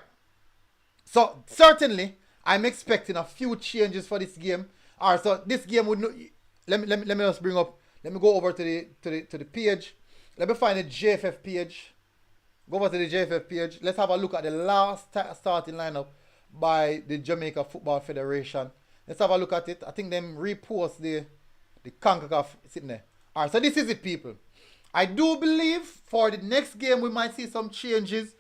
So certainly I'm expecting a few changes for this game. Alright, so this game would not. Let me just bring up. Let me go over to the page. Let me find the JFF page. Go over to the JFF page. Let's have a look at the last starting lineup by the Jamaica Football Federation. Let's have a look at it. I think them repost the Concacaf sitting there. Alright, so this is it, people. I do believe for the next game we might see some changes.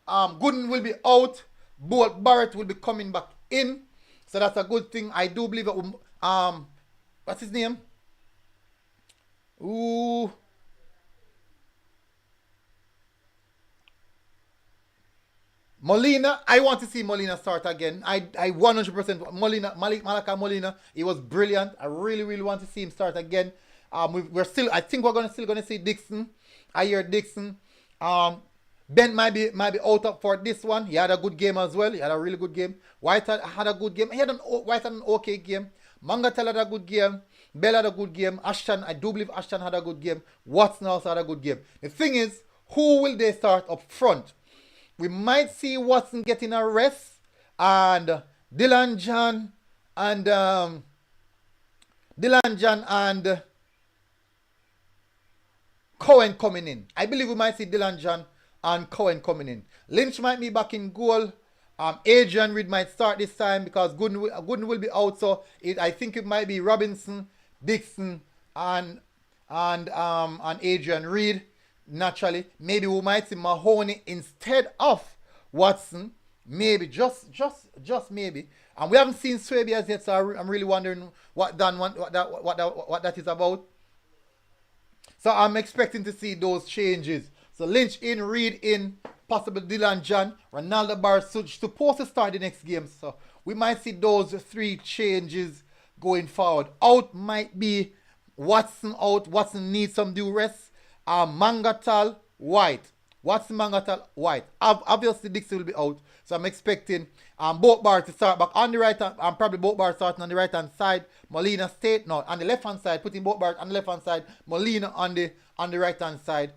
Gooden will be out. Bolt Barrett will be coming back in. So that's a good thing. I do believe that what's his name? Ooh. Molina, I want to see Molina start again. I 100% Malaka Molina, he was brilliant. I really want to see him start again. We're still, I think we're still gonna see Dixon. I hear Dixon. Ben might be out up for this one. He had a good game as well. He had a really good game. White had a good game. White had an okay game. Mangatel had a good game. Bell had a good game. Ashton, I do believe Ashton had a good game. Watson also had a good game. The thing is, who will they start up front? We might see Watson getting a rest and Dylan John and Cohen coming in. I believe we might see Dylan John and Cohen coming in. Lynch might be back in goal. Adrian Reed might start this time because Gooden will be out. So I think it might be Robinson, Dixon, and Adrian Reed. Naturally, maybe we might see Mahoney instead of Watson. Maybe just maybe. And we haven't seen Swaby as yet, so I'm really wondering what that is about. So I'm expecting to see those changes. So Lynch in, Reed in, possible Dylan John, Ronaldo Barsuch supposed to start the next game. So we might see those three changes going forward. Out might be Watson out. Watson needs some due rest. Mangatal, White. Watson, Mangatal, White. Obviously Dixon will be out. So I'm expecting both bars to start back on the right hand. Probably both bars starting on the right hand side. Molina State no on the left hand side. Putting both bars on the left hand side. Molina on the right hand side.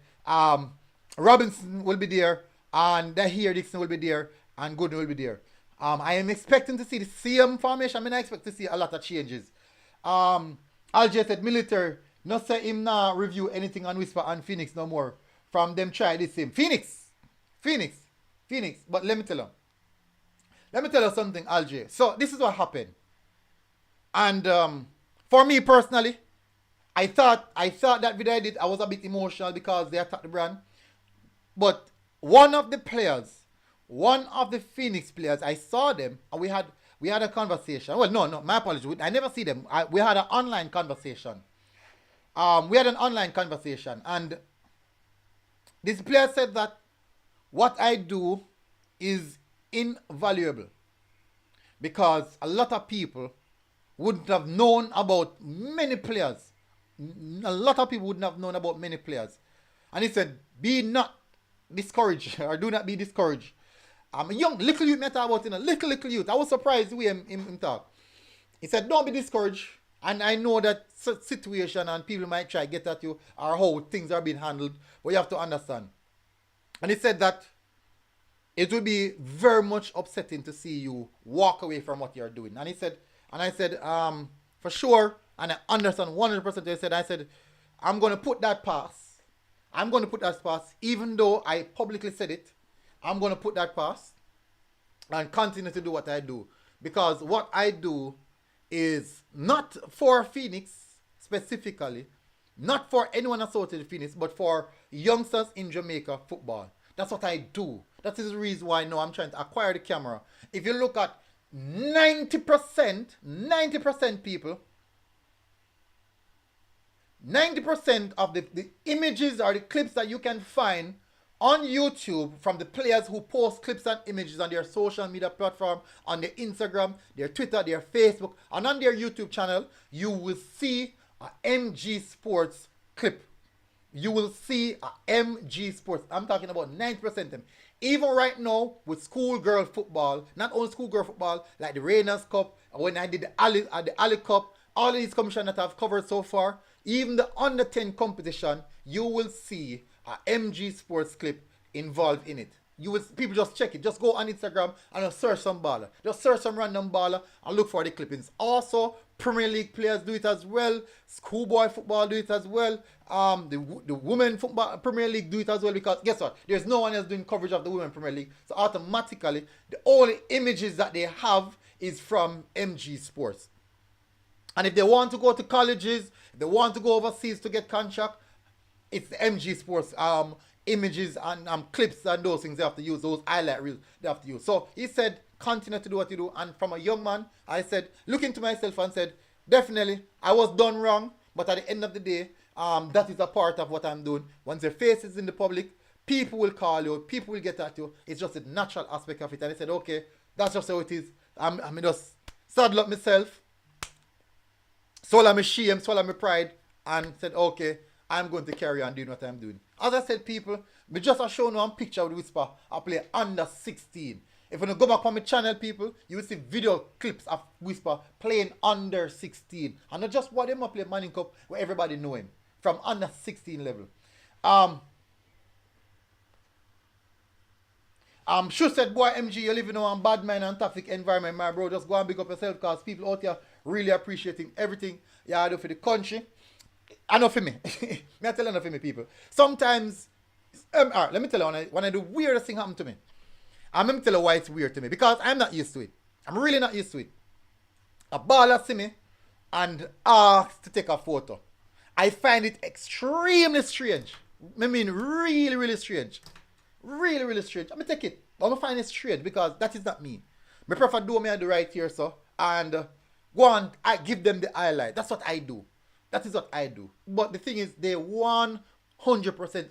Robinson will be there. And here Dixon will be there. And Gooden will be there. I am expecting to see the same formation. I mean, I expect to see a lot of changes. Alger said military. Not say him now review anything on Whisper and Phoenix no more. From them try this same. Phoenix. But let me tell you something, Alger. So this is what happened. And for me personally, I thought that video I did, I was a bit emotional because they attacked the brand. But one of the Phoenix players, I saw them and we had a conversation. Well, no, my apologies. I never see them. We had an online conversation. And this player said that what I do is invaluable because a lot of people wouldn't have known about many players. And he said, be not discouraged or do not be discouraged. I'm a young, little youth, me talk about, little youth. I was surprised the way him talk. He said, don't be discouraged. And I know that situation and people might try to get at you or how things are being handled, but you have to understand. And he said that it will be very much upsetting to see you walk away from what you're doing. And I said, for sure, and I understand 100%. I said, I'm going to put that past. I'm going to put that past, even though I publicly said it. I'm going to put that past and continue to do what I do. Because what I do is not for Phoenix specifically, not for anyone associated with Phoenix, but for youngsters in Jamaica football. That's what I do. That is the reason why now I'm trying to acquire the camera. If you look at 90% people, 90% of the images or the clips that you can find on YouTube from the players who post clips and images on their social media platform, on their Instagram, their Twitter, their Facebook, and on their YouTube channel, you will see a MG Sports clip. You will see a MG Sports. I'm talking about 9% of them. Even right now with schoolgirl football, not only schoolgirl football, like the Rainers Cup, when I did the Ali Cup, all of these competitions that I've covered so far, even the under 10 competition, you will see a MG Sports clip involved in it. You will, people just check it. Just go on Instagram and just search some baller. Just search some random baller and look for the clippings. Also, Premier League players do it as well. Schoolboy football do it as well. The women football Premier League do it as well, because guess what? There's no one else doing coverage of the women Premier League. So automatically, the only images that they have is from MG Sports. And if they want to go to colleges, if they want to go overseas to get contract, it's the MG Sports images and clips and those things they have to use, those highlight reels they have to use. So he said, continue to do what you do. And from a young man, I said, look into myself and said, definitely, I was done wrong, but at the end of the day, that is a part of what I'm doing. Once your face is in the public, people will call you, people will get at you. It's just a natural aspect of it. And I said, okay, that's just how it is. I'm just saddle up myself, swallow my shame, swallow my pride, and said, okay, I'm going to carry on doing what I'm doing. As I said, people, me just a show one picture of the Whisper. I play under 16. If you go back on my channel, people, you will see video clips of Whisper playing under 16. And not just what them play Manning Cup where everybody know him. From under 16 level. Sure said, boy, MG, you live in a bad man and toxic environment, my bro. Just go and big up yourself, because people out here really appreciating everything you do for the country. Enough for me. Me tell enough for me, people. Sometimes, let me tell you, when I do weirdest thing happen to me, I'm going to tell you why it's weird to me. Because I'm not used to it. I'm really not used to it. A baller see me and asks to take a photo. I find it extremely strange. I mean, really, really strange. Really, really strange. I'm going to take it. But I'm going to find it strange because that is not me. I prefer do me I do right here, so. And go on, I give them the highlight. That's what I do. That is what I do. But the thing is, they 100%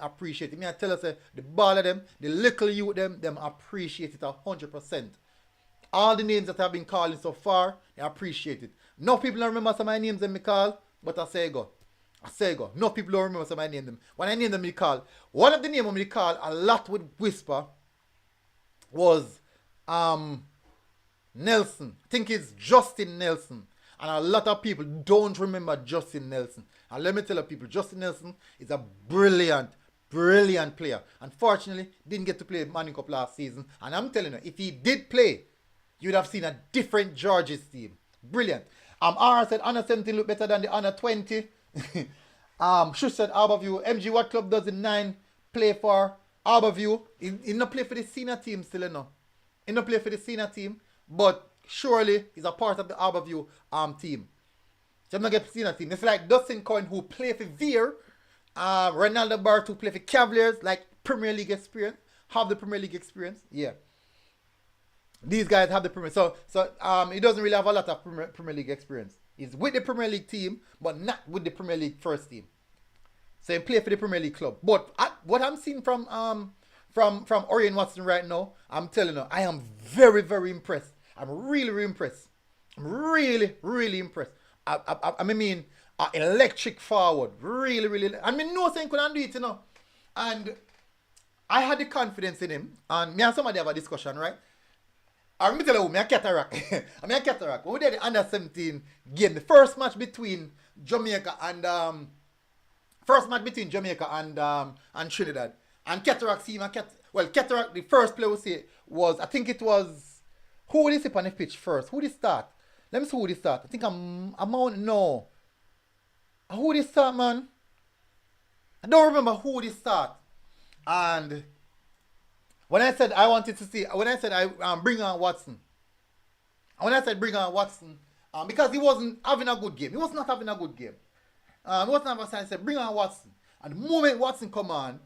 appreciate it. I tell us, the ball of them, the little youth them appreciate it 100%. All the names that I've been calling so far, they appreciate it. No people don't remember some of my names that I call, but I say go. No people don't remember some of my names them. When I name them, I call. One of the names I call a lot with Whisper was Nelson. I think it's Justin Nelson. And a lot of people don't remember Justin Nelson. And let me tell you, people, Justin Nelson is a brilliant player. Unfortunately, didn't get to play Manning Cup last season. And I'm telling you, if he did play, you would have seen a different Georges team. Brilliant. R said under 17 look better than the under 20. Shush said Harborview. MG, what club does the 9 play for? Harborview. He not play for the senior team still, you know. He not play for the senior team, but surely he's a part of the Harborview team. So I'm not get senior team. It's like Dustin Coyne, who play for Veer, Ronaldo Bart, who play for Cavaliers, like Premier League experience, have the Premier League experience. Yeah. These guys have the Premier. So he doesn't really have a lot of Premier League experience. He's with the Premier League team, but not with the Premier League first team. So he play for the Premier League club. But what I'm seeing from Orion Watson right now, I'm telling you, I am very, very impressed. I'm really, really impressed. I'm really, really impressed. I mean, electric forward. Really, really. I mean, no saying couldn't do it, you know. And I had the confidence in him, and me and somebody have a discussion, right? I remember tell you, me a cataract. I mean a cataract. When we did the under 17 game, the first match between Jamaica and and Trinidad. And Cataract see my Cataract, the first play we see was, I think it was, who did he on the pitch first? Who did he start? Let me see who did he start. I think I'm on, no. Who did he start, man? I don't remember who did he start. And when I said I wanted to see, when I said I bring on Watson, because he wasn't having a good game. He was not having a good game. He wasn't having a sign. I said, bring on Watson. And the moment Watson come on,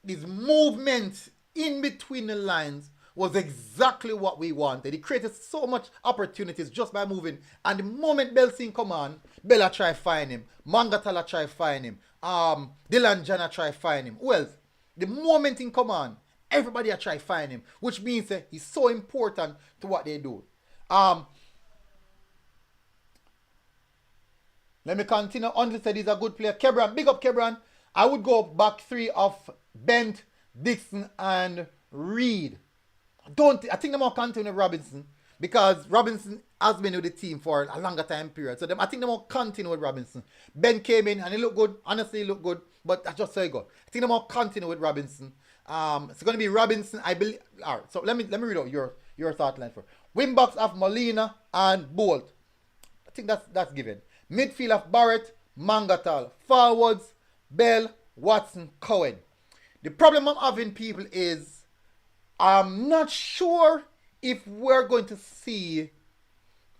his movement in between the lines was exactly what we wanted. He created so much opportunities just by moving. And the moment Belsin come on, Bella try find him. Mangatala try find him. Dylan Jana try find him. Well, the moment he come on, everybody try find him. Which means he's so important to what they do. Let me continue. Uncle said he's a good player. Kebran, big up Kebran. I would go back three of Bent, Dixon, and Reed. I think they more continue with Robinson because Robinson has been with the team for a longer time period. So I think they more continue with Robinson. Ben came in and he looked good. Honestly, he looked good. But I just say go. I think they more continue with Robinson. It's going to be Robinson, I believe. All right. So let me read out your thought line for wing backs of Molina and Bolt. I think that's given. Midfield of Barrett, Mangatal. Forwards, Bell, Watson, Cohen. The problem I'm having, people, is I'm not sure if we're going to see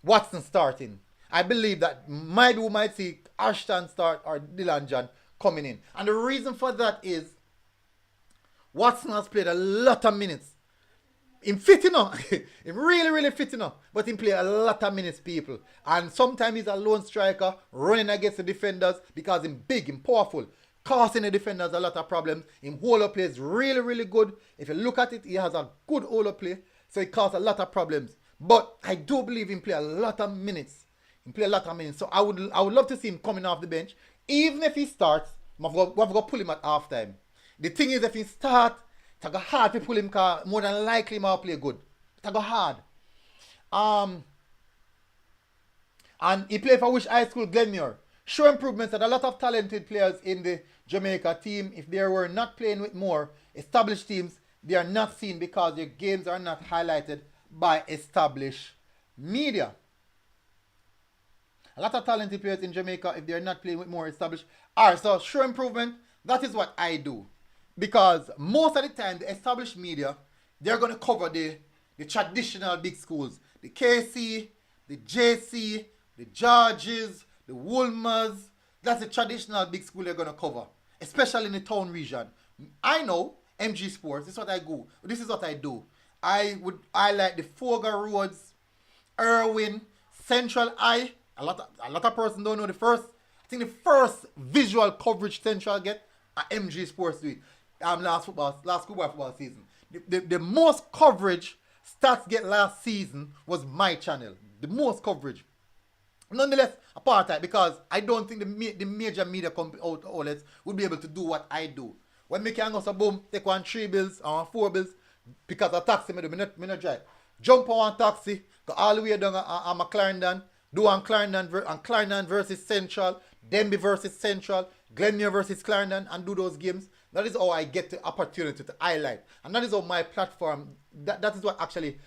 Watson starting. I believe that we might see Ashton start or Dylan John coming in. And the reason for that is Watson has played a lot of minutes. Him fit enough. Him really, really fit enough. But he play a lot of minutes, people. And sometimes he's a lone striker running against the defenders because he's big and powerful. Causing the defenders a lot of problems. Him hold-up play is really, really good. If you look at it, he has a good hold-up play. So he causes a lot of problems. But I do believe him play a lot of minutes. So I would love to see him coming off the bench. Even if he starts, we've got to pull him at halftime. The thing is, if he starts, it's go hard to pull him because more than likely he might play good. It's go hard. And he played for which high school? Glenmuir. Show improvements that a lot of talented players in the Jamaica team, if they were not playing with more established teams, they are not seen because their games are not highlighted by established media. A lot of talented players in Jamaica, if they are not playing with more established. Alright, so show improvement, that is what I do. Because most of the time, the established media, they're going to cover the traditional big schools. The KC, the JC, the Georges, the Woolmers. That's the traditional big school they're going to cover. Especially in the town region. I know MG Sports, this is what I go. This is what I do. I like the Fogar Roads, Irwin, Central I. A lot of persons don't know the first visual coverage Central get at MG Sports do it. Last football season. The most coverage Stats get last season was my channel. The most coverage. Nonetheless, apartheid, because I don't think the major media outlets would be able to do what I do. When me can go so boom, take 3 bills or 4 bills, because a taxi me not drive. Jump on one taxi, go all the way down a Clarendon, do one Clarendon versus Central, Denby versus Central, Glenmuir versus Clarendon, and do those games. That is how I get the opportunity to highlight. And that is how my platform, that is what actually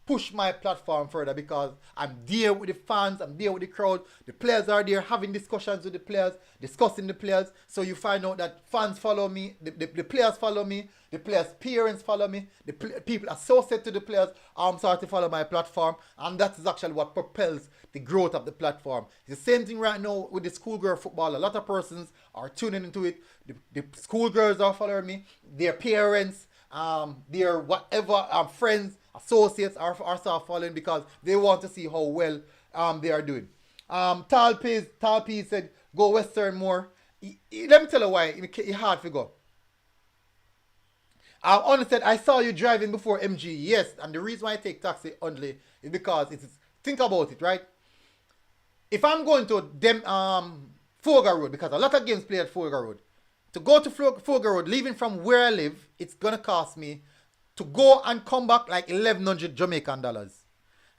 push my platform further, because I'm there with the fans, I'm there with the crowd, the players are there having discussions with the players, discussing the players, so you find out that fans follow me, the players follow me, the players' parents follow me, the people associated to the players start to follow my platform, and that is actually what propels the growth of the platform. It's the same thing right now with the schoolgirl football. A lot of persons are tuning into it. The schoolgirls are following me, their parents, their whatever friends, associates are start following, because they want to see how well they are doing. Tal P said go Western more. Let me tell you why it's hard to go. Only said I saw you driving before MG. Yes, and the reason why I take taxi only is because think about it, right? If I'm going to Fogar Road, because a lot of games play at Fogar Road, To go to Fogo Road, leaving from where I live, it's gonna cost me to go and come back like 1,100 Jamaican dollars.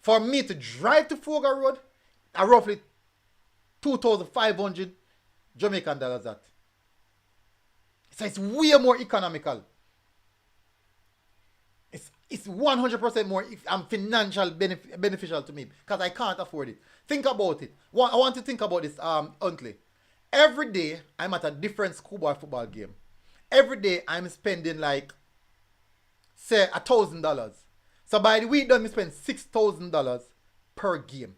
For me to drive to Fogo Road, are roughly 2,500 Jamaican dollars at. So it's way more economical. It's 100% more financial beneficial to me because I can't afford it. Think about it. I want to think about this Huntley. Every day I'm at a different schoolboy football game. Every day I'm spending like say $1,000. So by the week done, I spend $6,000 per game.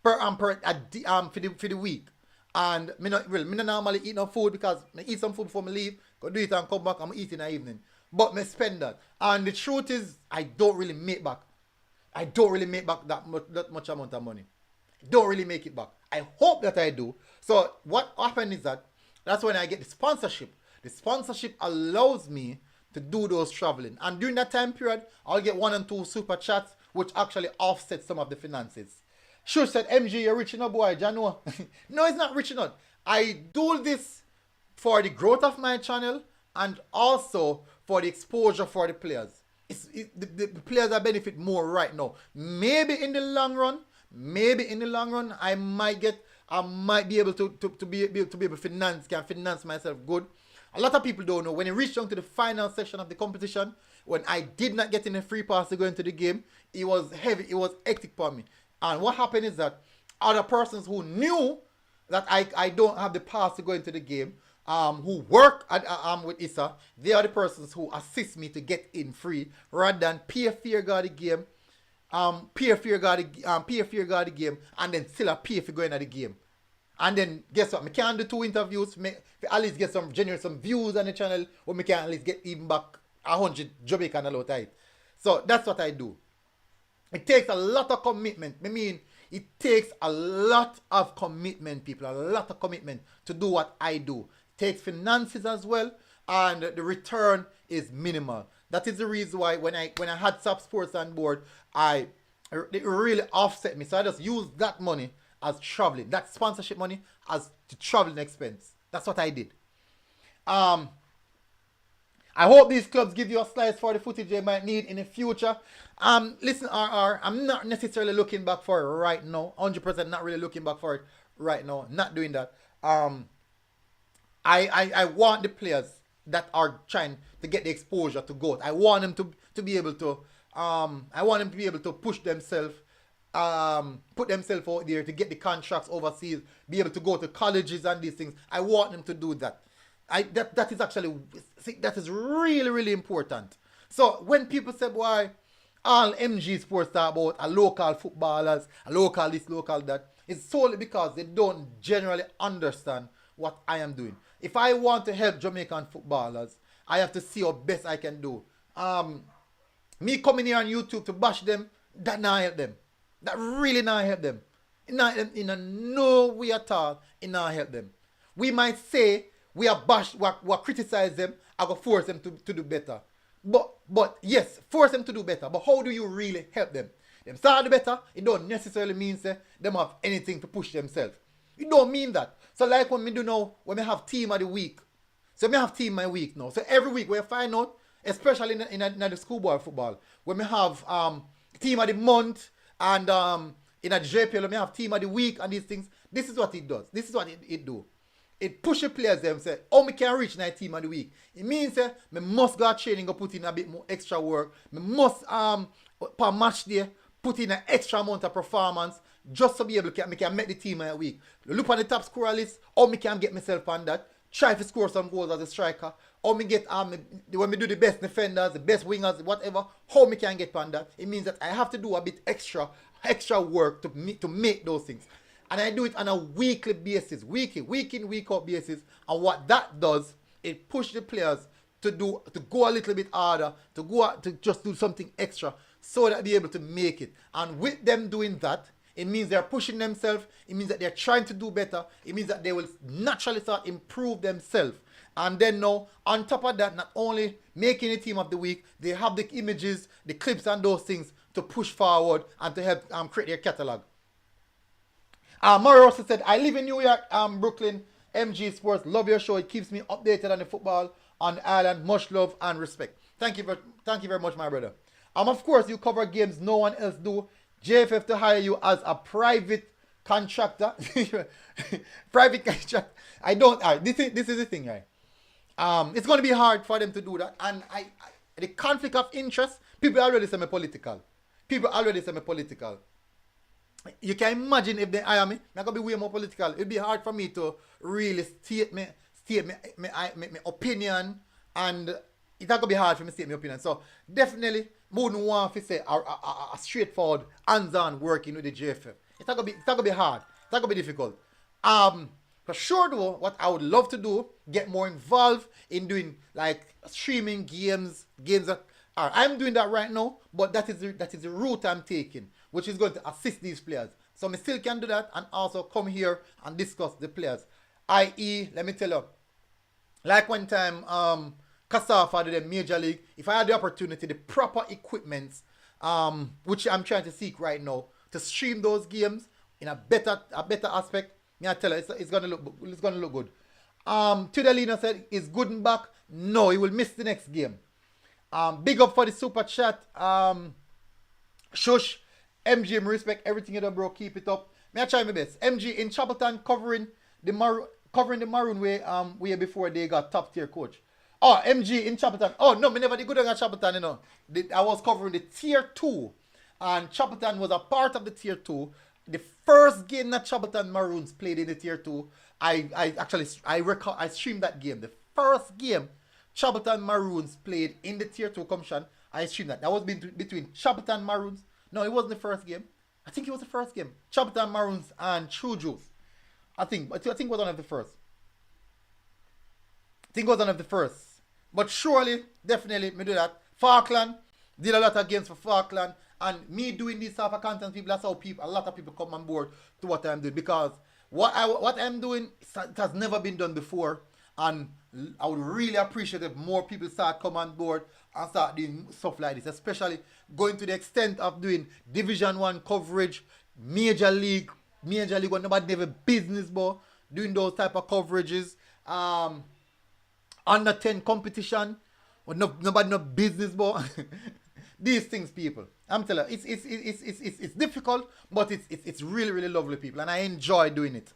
For the week. And me not normally eat no food because I eat some food before I leave, go do it and come back, I'm eating in the evening. But me spend that. And the truth is, I don't really make back. I don't really make back that much amount of money. I don't really make it back. I hope that I do. So what happens is that's when I get the sponsorship. The sponsorship allows me to do those traveling. And during that time period, I'll get 1 and 2 super chats, which actually offset some of the finances. Sure said, MG, you're rich enough, boy. Jano. No, it's not rich enough. I do this for the growth of my channel and also for the exposure for the players. The players that benefit more right now. Maybe in the long run, I might be able to be able to finance myself good. A lot of people don't know when it reached down to the final section of the competition, when I did not get in a free pass to go into the game, it was heavy, it was hectic for me. And what happened is that other persons who knew that I don't have the pass to go into the game, who work with Issa, they are the persons who assist me to get in free rather than pay a fear guard the game, pay a fear guard the game, and then still pay for going at the game. And then guess what? I can do 2 interviews, at least get some views on the channel, or I can at least get even back 100 Jamaican a lot of it. So that's what I do. It takes a lot of commitment. I mean, it takes a lot of commitment, people, a lot of commitment to do what I do. It takes finances as well, and the return is minimal. That is the reason why when I had SAP Sports on board, it really offset me. So I just used that money as traveling, that sponsorship money as the traveling expense. That's what I did. I hope these clubs give you a slice for the footage they might need in the future. Listen, RR, I'm not necessarily looking back for it right now. 100% not really looking back for it right now. Not doing that. I want the players that are trying to get the exposure to go. I want them to be able to push themselves, put themselves out there to get the contracts overseas, be able to go to colleges and these things. I want them to do that. That is actually, that is really, really important. So when people say, why all MG Sports talk about a local footballers, a local this, local that, it's solely because they don't generally understand what I am doing. If I want to help Jamaican footballers, I have to see how best I can do. Me coming here on YouTube to bash them, that not help them. That really not help them. It not help them in a no way at all. It not help them. We might say we are bashed, we criticize them, I go force them to do better. But yes, force them to do better. But how do you really help them? Them start do better, it don't necessarily mean say them have anything to push themselves. It don't mean that. So like when we do now, when we have team of the week. So we have team of the week now. So every week we find out, especially in the schoolboy football, when we have team of the month and in a JPL we have team of the week and these things. This is what it does. This is what it do. It pushes players them say, oh, me can reach 9 team of the week. It means me must go training, go put in a bit more extra work. Me must per match day put in an extra amount of performance just to be able to make the team of the week. Look on the top scorer list, how me can get myself on that. Try to score some goals as a striker. How me get when me do the best defenders, the best wingers, whatever, how me can get on that. It means that I have to do a bit extra work to make those things. And I do it on a weekly basis, week in, week out basis. And what that does, it pushes the players to go a little bit harder, to just do something extra so that they're able to make it. And with them doing that, it means they're pushing themselves. It means that they're trying to do better. It means that they will naturally start improve themselves. And then now, on top of that, not only making a team of the week, they have the images, the clips and those things to push forward and to help create their catalog. Murray also said, I live in New York, Brooklyn. MG Sports, love your show. It keeps me updated on the football on the island. Much love and respect. Thank you very much, my brother. Of course, you cover games no one else do. JFF to hire you as a private contractor. Private contract. I don't. This is the thing, right? It's going to be hard for them to do that. And the conflict of interest, people already say me political. You can imagine if they hire me, I'm going to be way more political. It'd be hard for me to really state my opinion, and it's not going to be hard for me to state my opinion. So definitely, wouldn't want to say a straightforward, hands-on working with the JFF. It's not going to be hard. It's not going to be difficult. For sure though, what I would love to do, get more involved in doing like streaming games that I'm doing that right now, but that is the route I'm taking, which is going to assist these players. So I still can do that and also come here and discuss the players. I.e., let me tell you, like one time Casafa did a major league, if I had the opportunity, the proper equipment, which I'm trying to seek right now, to stream those games in a better aspect, I tell you, it's gonna look good. Tudalina said, is Gooden back? No, he will miss the next game. Big up for the super chat. Shush. MG, respect everything you done, bro. Keep it up. May I try my best. MG in Chapelton covering the Maroon way before they got top tier coach. Oh, MG in Chapelton. Oh no, me never did good at Chapelton, you know. I was covering the tier 2, and Chapelton was a part of the tier 2. The first game that Chapelton Maroons played in the tier 2, I streamed that game. The first game Chapelton Maroons played in the tier 2 competition, I streamed that. That was between Chapelton Maroons. No, it wasn't the first game. I think it was the first game. Chapelton Maroons and True Juice. I think it was one of the first. But surely, definitely, me do that. Falkland, did a lot of games for Falkland. And me doing this type of content, people, that's how a lot of people come on board to what I'm doing. Because what I'm doing, it has never been done before. And I would really appreciate if more people start come on board and start doing stuff like this. Especially going to the extent of doing Division 1 coverage, Major League when nobody never business, boy, doing those type of coverages. Under 10 competition, when nobody no business, boy. These things, people. I'm telling you, it's difficult, but it's really, really lovely, people, and I enjoy doing it.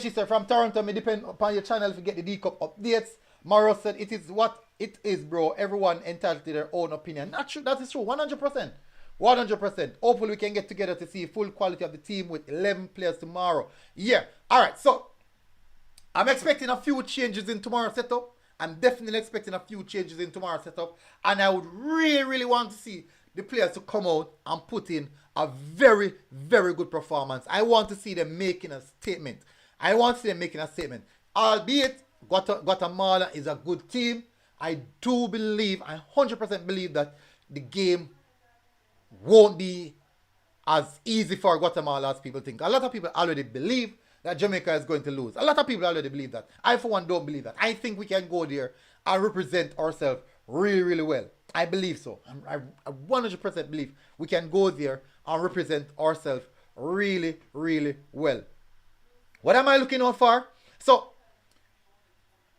She said, from Toronto, may depend upon your channel if you get the D-Cup updates. Maro said, it is what it is, bro. Everyone entitled to their own opinion. Not true. That is true. 100%. 100%. Hopefully, we can get together to see full quality of the team with 11 players tomorrow. Yeah. All right. So, I'm expecting a few changes in tomorrow's setup. I'm definitely expecting a few changes in tomorrow's setup. And I would really, really want to see the players to come out and put in a very, very good performance. I want to see them making a statement. Albeit, Guatemala is a good team. I 100% believe that the game won't be as easy for Guatemala as people think. A lot of people already believe that Jamaica is going to lose. A lot of people already believe that. I, for one, don't believe that. I think we can go there and represent ourselves really, really well. I believe so. I 100% believe we can go there and represent ourselves really, really well. What am I looking out for? So,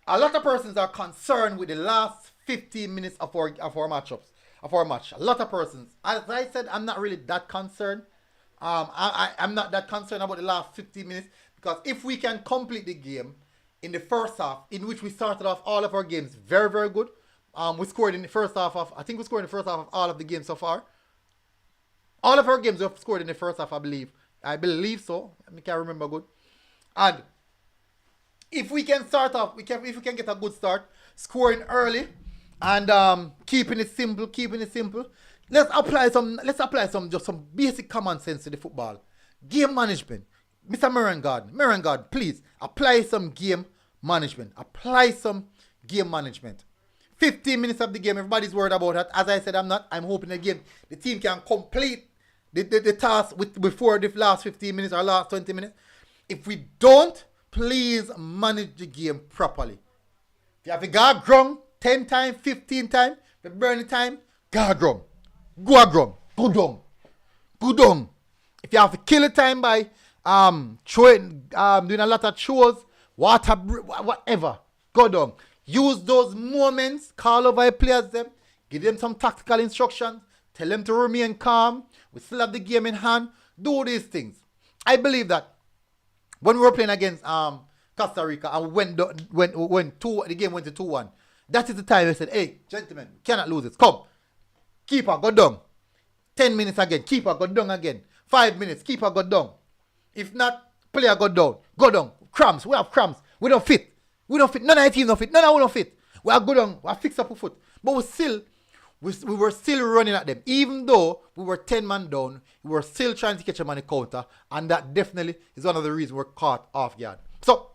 a lot of persons are concerned with the last 15 minutes of our matchups, of our match. A lot of persons. As I said, I'm not really that concerned. I'm not that concerned about the last 15 minutes. Because if we can complete the game in the first half, in which we started off all of our games very, very good. We scored in the first half of all of the games so far. All of our games we have scored in the first half, I believe. I believe so. I can't remember good. And if we can start off, if we can get a good start, scoring early and keeping it simple. Let's apply some basic common sense to the football. Game management. Mr. Merengard, please apply some game management. 15 minutes of the game, everybody's worried about that. As I said, I'm not. I'm hoping the team can complete the task before the last 15 minutes or last 20 minutes. If we don't, please manage the game properly. If you have to go grung 10 times, 15 times, the burning time, go grung. Go down. If you have to kill the time by doing a lot of chores, whatever. Go down. Use those moments, call over your players them, give them some tactical instructions, tell them to remain calm. We still have the game in hand. Do these things. I believe that when we were playing against Costa Rica and the game went to 2-1, that is the time I said, hey, gentlemen, we cannot lose this. Come. Keeper, go down. 10 minutes again. Keeper, go down again. 5 minutes. Keeper, go down. If not, player, go down. Go down. Cramps. We have cramps. We don't fit. We don't fit. None of our team don't fit. None of us don't fit. We are good on. We are fixed up our foot. But we were still running at them. Even though we were 10 man down, we were still trying to catch them on the counter. And that definitely is one of the reasons we're caught off guard. So,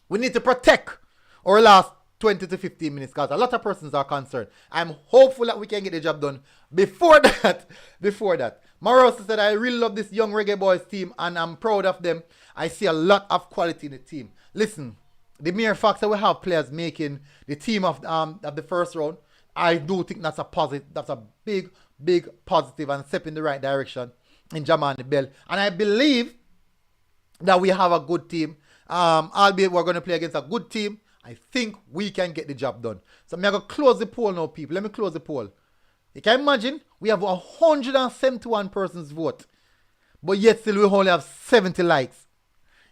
we need to protect our last 20 to 15 minutes because a lot of persons are concerned. I'm hopeful that we can get the job done. Before that, Marosa said, I really love this young Reggae Boyz team and I'm proud of them. I see a lot of quality in the team. Listen, the mere fact that we have players making the team of the first round, I do think that's a positive. That's a big positive and step in the right direction in Jamaica Bell. And I believe that we have a good team. Albeit we're going to play against a good team, I think we can get the job done. So I'm going to close the poll now, people. Let me close the poll. You can imagine we have 171 persons vote, but yet still we only have 70 likes.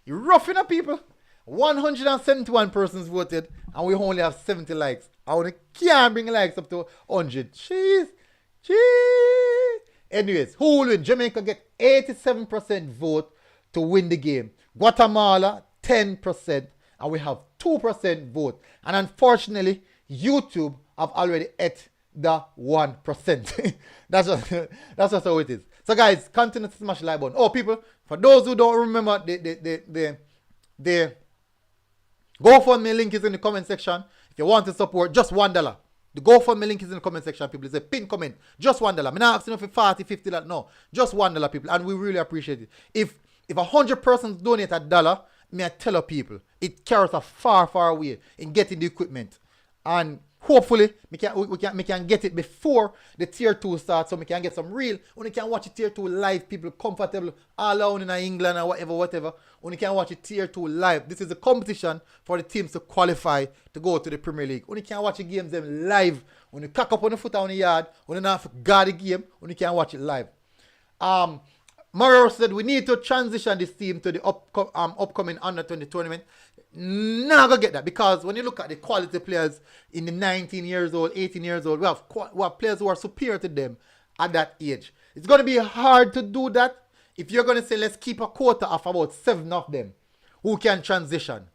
You're roughing up, people. 171 persons voted and we only have 70 likes. I only can't bring likes up to 100. Jeez. Anyways, who will win? Jamaica get 87% vote to win the game. Guatemala 10% and we have 2% vote. And unfortunately, YouTube have already ate the 1%. that's just how it is. So guys, continue to smash the like button. Oh, people, for those who don't remember, the GoFundMe link is in the comment section. If you want to support, just $1. The GoFundMe link is in the comment section, people. It's a pin comment. Just $1. I'm not asking for 40, 50, no. Just $1, people. And we really appreciate it. If 100 persons donate $1, may I tell people, it carries a far way in getting the equipment. And hopefully, we can get it before the tier 2 starts, so we can get some real. When you can watch the tier 2 live, people comfortable all around in England or whatever. When you can watch the tier 2 live, this is a competition for the teams to qualify to go to the Premier League. When you can watch the games them live, when you cock up on the foot on the yard, when you not have to guard the game, when you can watch it live. Mario said we need to transition this team to the upcoming under-20 tournament. Not gonna get that because when you look at the quality players in the 19 years old, 18 years old, we have players who are superior to them at that age. It's gonna be hard to do that if you're gonna say let's keep a quota of about 7 of them who can transition.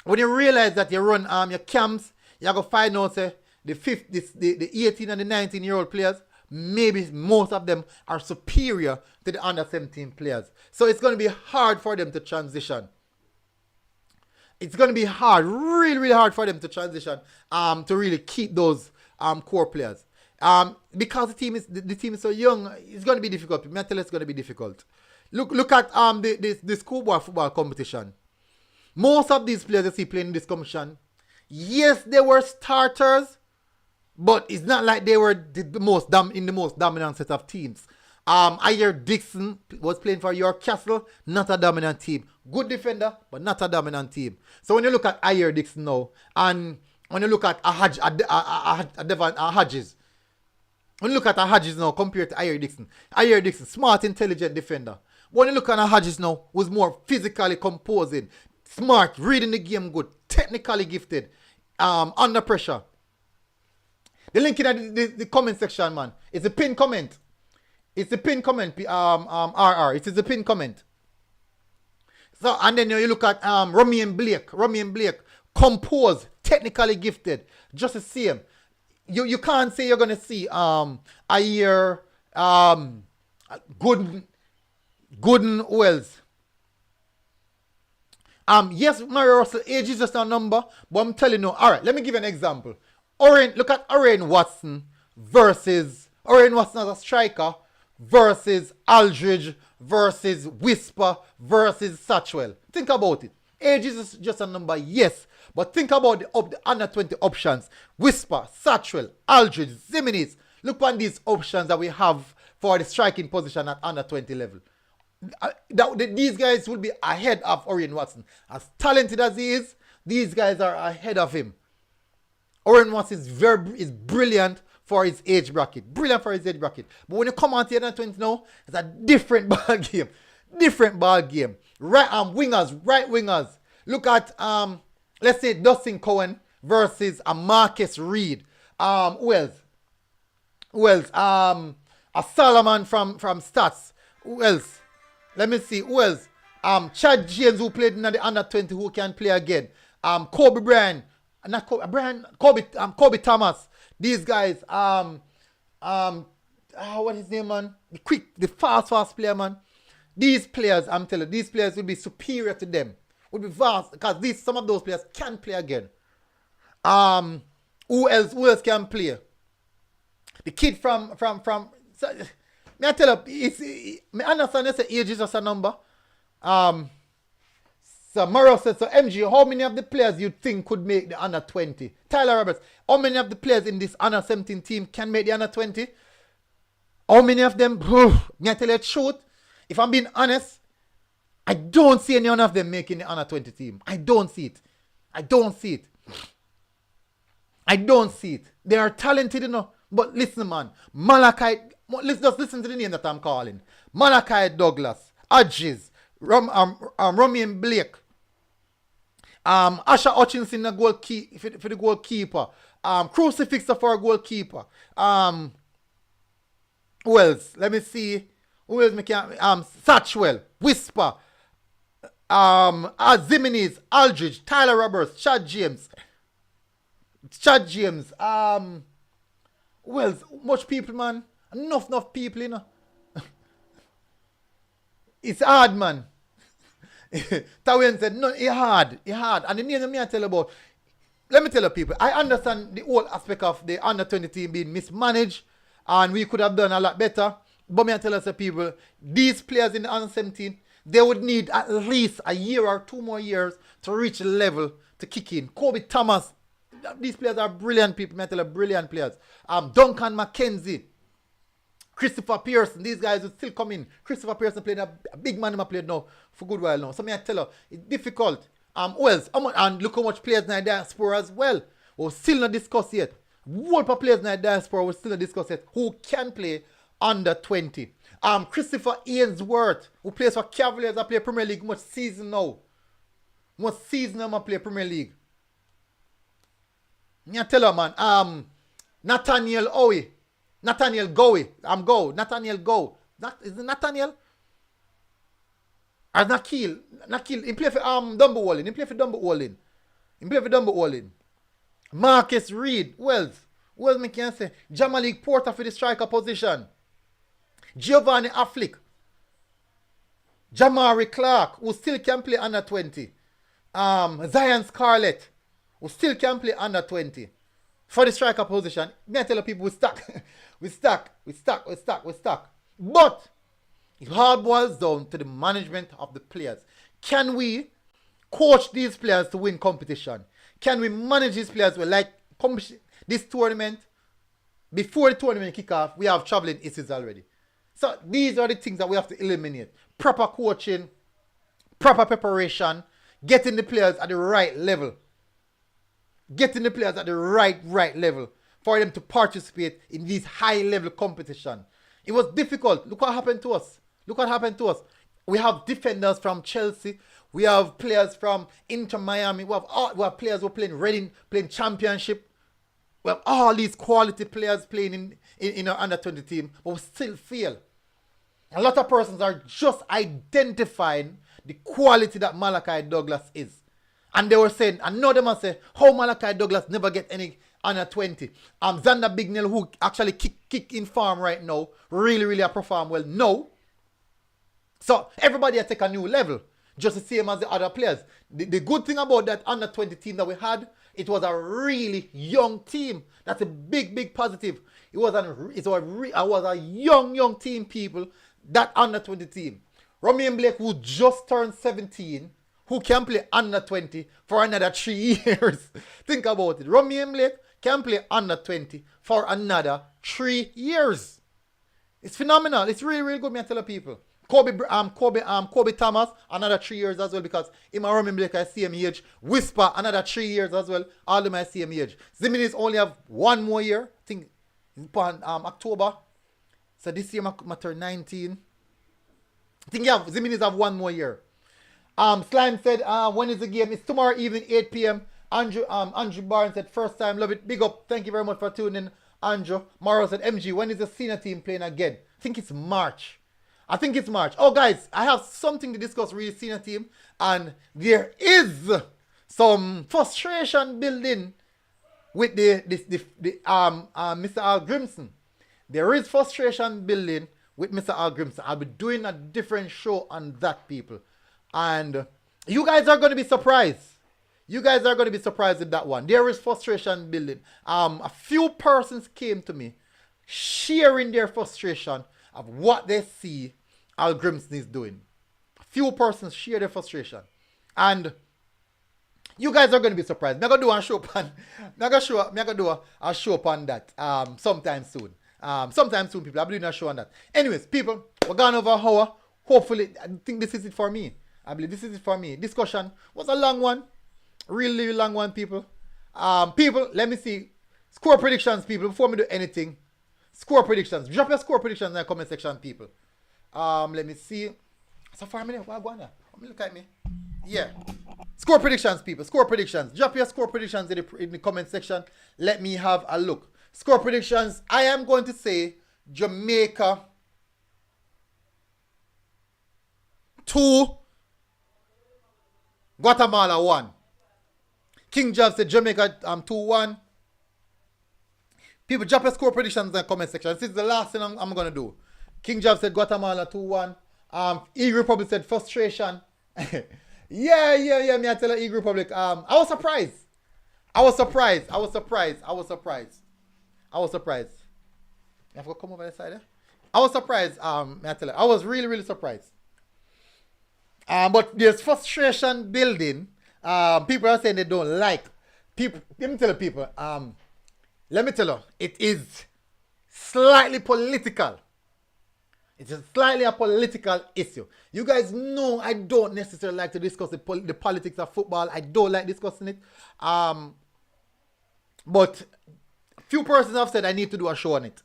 When you realize that you run your camps, you're gonna find out say the 18 and the 19-year-old players, maybe most of them are superior to the under-17 players. So it's going to be hard for them to transition. It's going to be hard, really hard for them to transition to really keep those core players. Because the team is so young, it's going to be difficult. Mentally, it's going to be difficult. Look at the schoolboy football competition. Most of these players you see playing in this competition, yes, they were starters, but it's not like they were in the most dominant set of teams. Ayer Dixon was playing for York Castle, not a dominant team. Good defender, but not a dominant team. So when you look at Ayer Dixon now, and when you look at Hodges, when you look at Hodges now compared to Ayer Dixon, smart, intelligent defender. When you look at Hodges now, was more physically composing, smart, reading the game good, technically gifted, under pressure. The link in the comment section, man. It's a pinned comment. It's a pinned comment, RR. It is a pinned comment. So, and then you look at Romain Blake, composed, technically gifted, just the same. You can't say you're gonna see a year Gooden Wells. Yes, Mario Russell age is just a number, but I'm telling you, alright, let me give you an example. Look at Oren Watson versus Oren Watson as a striker versus Aldridge versus Whisper versus Satchwell. Think about it. Age is just a number, yes. But think about the under 20 options. Whisper, Satchwell, Aldridge, Zimenez. Look at these options that we have for the striking position at under 20 level. these guys will be ahead of Orion Watson. As talented as he is, these guys are ahead of him. Orion Watson is brilliant for his age bracket. Brilliant for his age bracket. But when you come out here at 20 now, it's a different ball game. Different ball game. Right wingers. Look at let's say Dustin Cohen versus Marcus Reed. Who else? A Solomon from Stats. Who else? Let me see. Who else? Chad James, who played in the under 20, who can play again. Kobe Bryant. Not Kobe Bryant. Kobe Thomas. These guys. What is his name, man? The fast player, man. These players, I'm telling you, these players will be superior to them. Will be vast because some of those players can play again. Who else can play? The kid from so, may I tell you, I understand they say age is just a number. So Morrow said, so MG, how many of the players you think could make the under 20? Tyler Roberts, how many of the players in this under 17 team can make the under 20? How many of them? May I tell you the truth? If I'm being honest, I don't see any one of them making the under 20 team. I don't see it. They are talented enough. But listen, man. Let's just listen to the name that I'm calling. Malachi Douglas, Adjiz, Romain Blake, Asha Hutchinson, for the goalkeeper, Crucifix for a goalkeeper. Who else? Let me see. Who else? Satchwell, Whisper, Zimenez, Aldridge, Tyler Roberts, Chad James. Who else? Much people, man. Enough people, you know. It's hard, man. Tawen said, no, it's hard. And the name I tell you about, let me tell you people, I understand the whole aspect of the under 20 team being mismanaged, and we could have done a lot better. But me I tell you people, these players in the under 17, they would need at least a year or 2 more years to reach a level to kick in. Kobe Thomas, these players are brilliant people, me I tell you, brilliant players. Duncan McKenzie, Christopher Pearson, these guys will still come in. Christopher Pearson played a big man I played now for a good while now. So me I tell you, it's difficult. Who else? And look how much players in the diaspora as well. We'll still not discuss yet. What players in the diaspora we'll still not discuss yet. Who can play under 20? Christopher Ainsworth, who plays for Cavaliers, I play Premier League much season now. I play Premier League. Me tell you, man. Nathaniel Gowie. Nathaniel Go. Is it Nathaniel? Or Nakil. He play for Dumbo Walling. Marcus Reed. Who else me can say? Jamalik Porter for the striker position. Giovanni Affleck. Jamari Clark, who still can play under 20. Zion Scarlett, who still can play under 20. For the striker position, me I tell you people, we stuck. But it all boils down to the management of the players. Can we coach these players to win competition? Can we manage these players well? Like this tournament, before the tournament kick off, we have traveling issues already. So these are the things that we have to eliminate. Proper coaching, proper preparation, getting the players at the right level. Getting the players at the right level for them to participate in this high level competition. It was difficult. Look what happened to us. We have defenders from Chelsea. We have players from Inter Miami. We have players who are playing Reading, playing Championship. We have all these quality players playing in our under 20 team, but we still fail. A lot of persons are just identifying the quality that Malachi Douglas is. And they were saying, I know them and say, how Malachi Douglas never get any under 20. Xander Bignell, who actually kick in form right now, really perform well. No. So everybody has taken a new level, just the same as the other players. The good thing about that under 20 team that we had, it was a really young team. That's a big positive. It was a young team, people, that under 20 team. Romain Blake, who just turned 17, who can play under 20 for another 3 years. Think about it. Romain Blake can play under 20 for another 3 years. It's phenomenal. It's really good, me I tell people. Kobe Thomas, another 3 years as well, because him and Roman Blake are same age. Whisper, another 3 years as well. All of them are same age. Zimenez only have 1 more year. I think in October. So this year I turn 19. I think Zimenez have 1 more year. Slime said, when is the game? It's tomorrow evening, 8 p.m. Andrew Barnes said, first time, love it. Big up. Thank you very much for tuning in, Andrew. Morrow said, MG, when is the senior team playing again? I think it's March. Oh, guys, I have something to discuss with the senior team. And there is some frustration building with Mr. Al Grimson. There is frustration building with Mr. Al Grimson. I'll be doing a different show on that, people. And you guys are going to be surprised. With that one. There is frustration building. A few persons came to me sharing their frustration of what they see Al Grimson is doing. A few persons share their frustration. And you guys are going to be surprised. I'm going to do a show upon that sometime soon. People. I'll be doing a show on that. Anyways, people, we're gone over an hour. Hopefully, I think this is it for me. Discussion was a long one. Really long one, people. People, let me see. Score predictions, people, before we do anything. Score predictions. Drop your score predictions in the comment section, people. Let me see. So far, what going on? Look at me. Yeah. Score predictions, people. Score predictions. Drop your score predictions in the comment section. Let me have a look. Score predictions. I am going to say Jamaica 2, Guatemala 1. King Jav said Jamaica 2-1. People, drop your score predictions in the comment section. This is the last thing I'm going to do. King Jav said Guatemala 2-1. Eagle Republic said frustration. Yeah. Me I tell you, Eagle Republic. I was surprised. You have to come over the side, eh? I was surprised. Me I tell you, I was really surprised. But there's frustration building. People are saying they don't like. People, let me tell you, it is slightly political. It's slightly a political issue. You guys know I don't necessarily like to discuss the politics of football. I don't like discussing it. But few persons have said I need to do a show on it.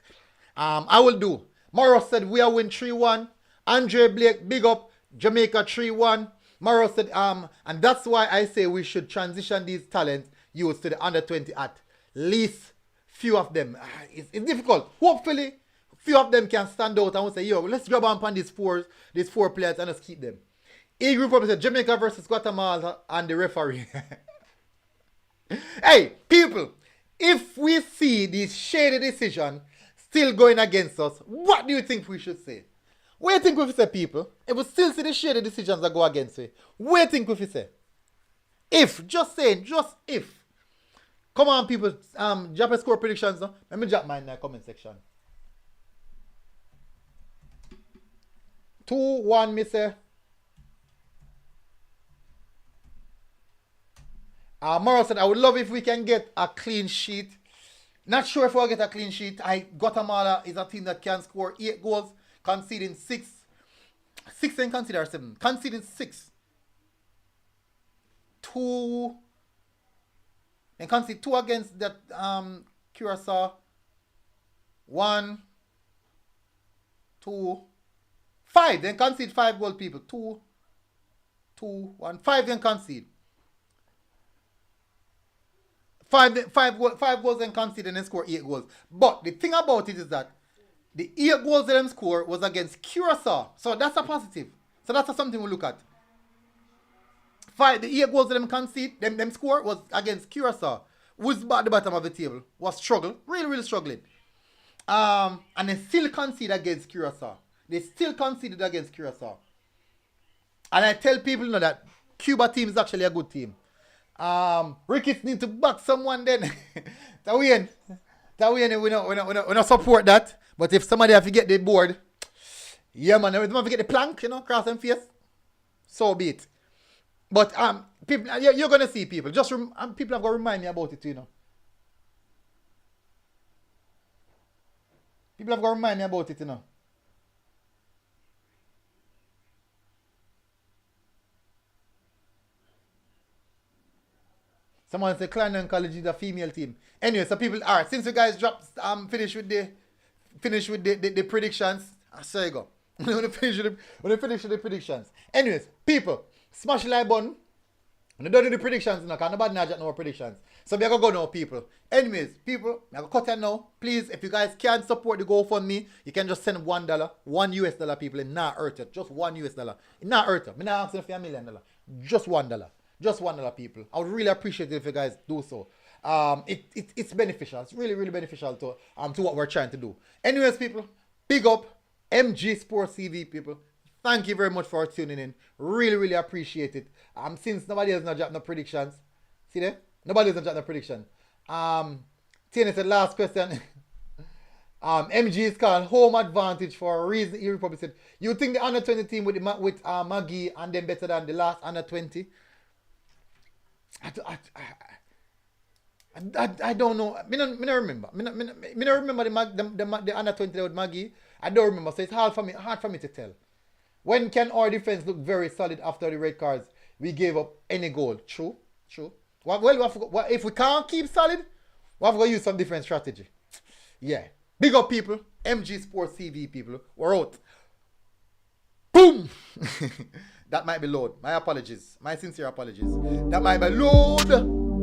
I will do. Morrow said we are win 3-1. Andre Blake, big up. Jamaica 3-1. Morrow said, and that's why I say we should transition these talents youths to the under 20 at least few of them. It's difficult. Hopefully, few of them can stand out and we'll say, yo, let's grab on these four players and just keep them. A group probably said Jamaica versus Guatemala and the referee. Hey, people, if we see this shady decision still going against us, what do you think we should say? What do you think we should say, people? If we still see the shady decisions that go against it, what do you think we should say? Just if. Come on, people, drop a score predictions now. Let me drop mine in the comment section. 2-1, me say. Morrow said, I would love if we can get a clean sheet. Not sure if we'll get a clean sheet. Guatemala is a team that can score 8 goals, conceding 6. 6 and conceding 7. Conceding 6. 2. And concede 2 against that Curacao. 1, 2, 5. Then concede 5 goal, people. 2, 1, 5. Then concede. 5 goals and concede and then score 8 goals. But the thing about it is that the 8 goals that them score was against Curacao. So that's a positive. So that's something we look at. The 8 goals that them concede, them score was against Curacao. Who's at the bottom of the table. Was struggle. Really struggling. And they still concede against Curacao. They still conceded against Curacao. And I tell people now that Cuba team is actually a good team. Ricketts need to back someone then. we don't support that. But if somebody have to get the board, yeah man, if they have to get the plank, cross them face, so be it. But people, you're gonna see people. People have got to remind me about it, People have got to remind me about it, Someone said Clarendon College is a female team. Anyway, so people, all right, since you guys dropped, finish with the predictions. So you go. When you finish with the predictions. Anyways, people, smash the like button. And don't do the predictions now, because nobody knows no predictions. So we are going to go now, people. Anyways, people, I'm going to cut it now. Please, if you guys can support the GoFundMe, you can just send $1, $1 people. It not hurt it. Just $1. It not hurt it. I'm not asking for $1 million. Just $1. Just $1, people. I would really appreciate it if you guys do so. It's beneficial. It's really, really beneficial to what we're trying to do. Anyways, people, big up MG Sports TV, people. Thank you very much for tuning in. Really, really appreciate it. Since nobody else not dropped no predictions. See there? Nobody else not dropped no prediction. Tina said last question. MG is called home advantage for a reason. He probably said, you think the under 20 team with Maggie and them better than the last under 20? I don't know. I don't remember. I don't remember the under 20 with Maggie. I don't remember. So it's hard for me to tell. When can our defense look very solid after the red cards? We gave up any goal. True. Well, if we can't keep solid, we have to use some different strategy. Yeah. Big up, people. MG Sports TV, people. We're out. Boom! That might be loud. My apologies. My sincere apologies. That might be loud.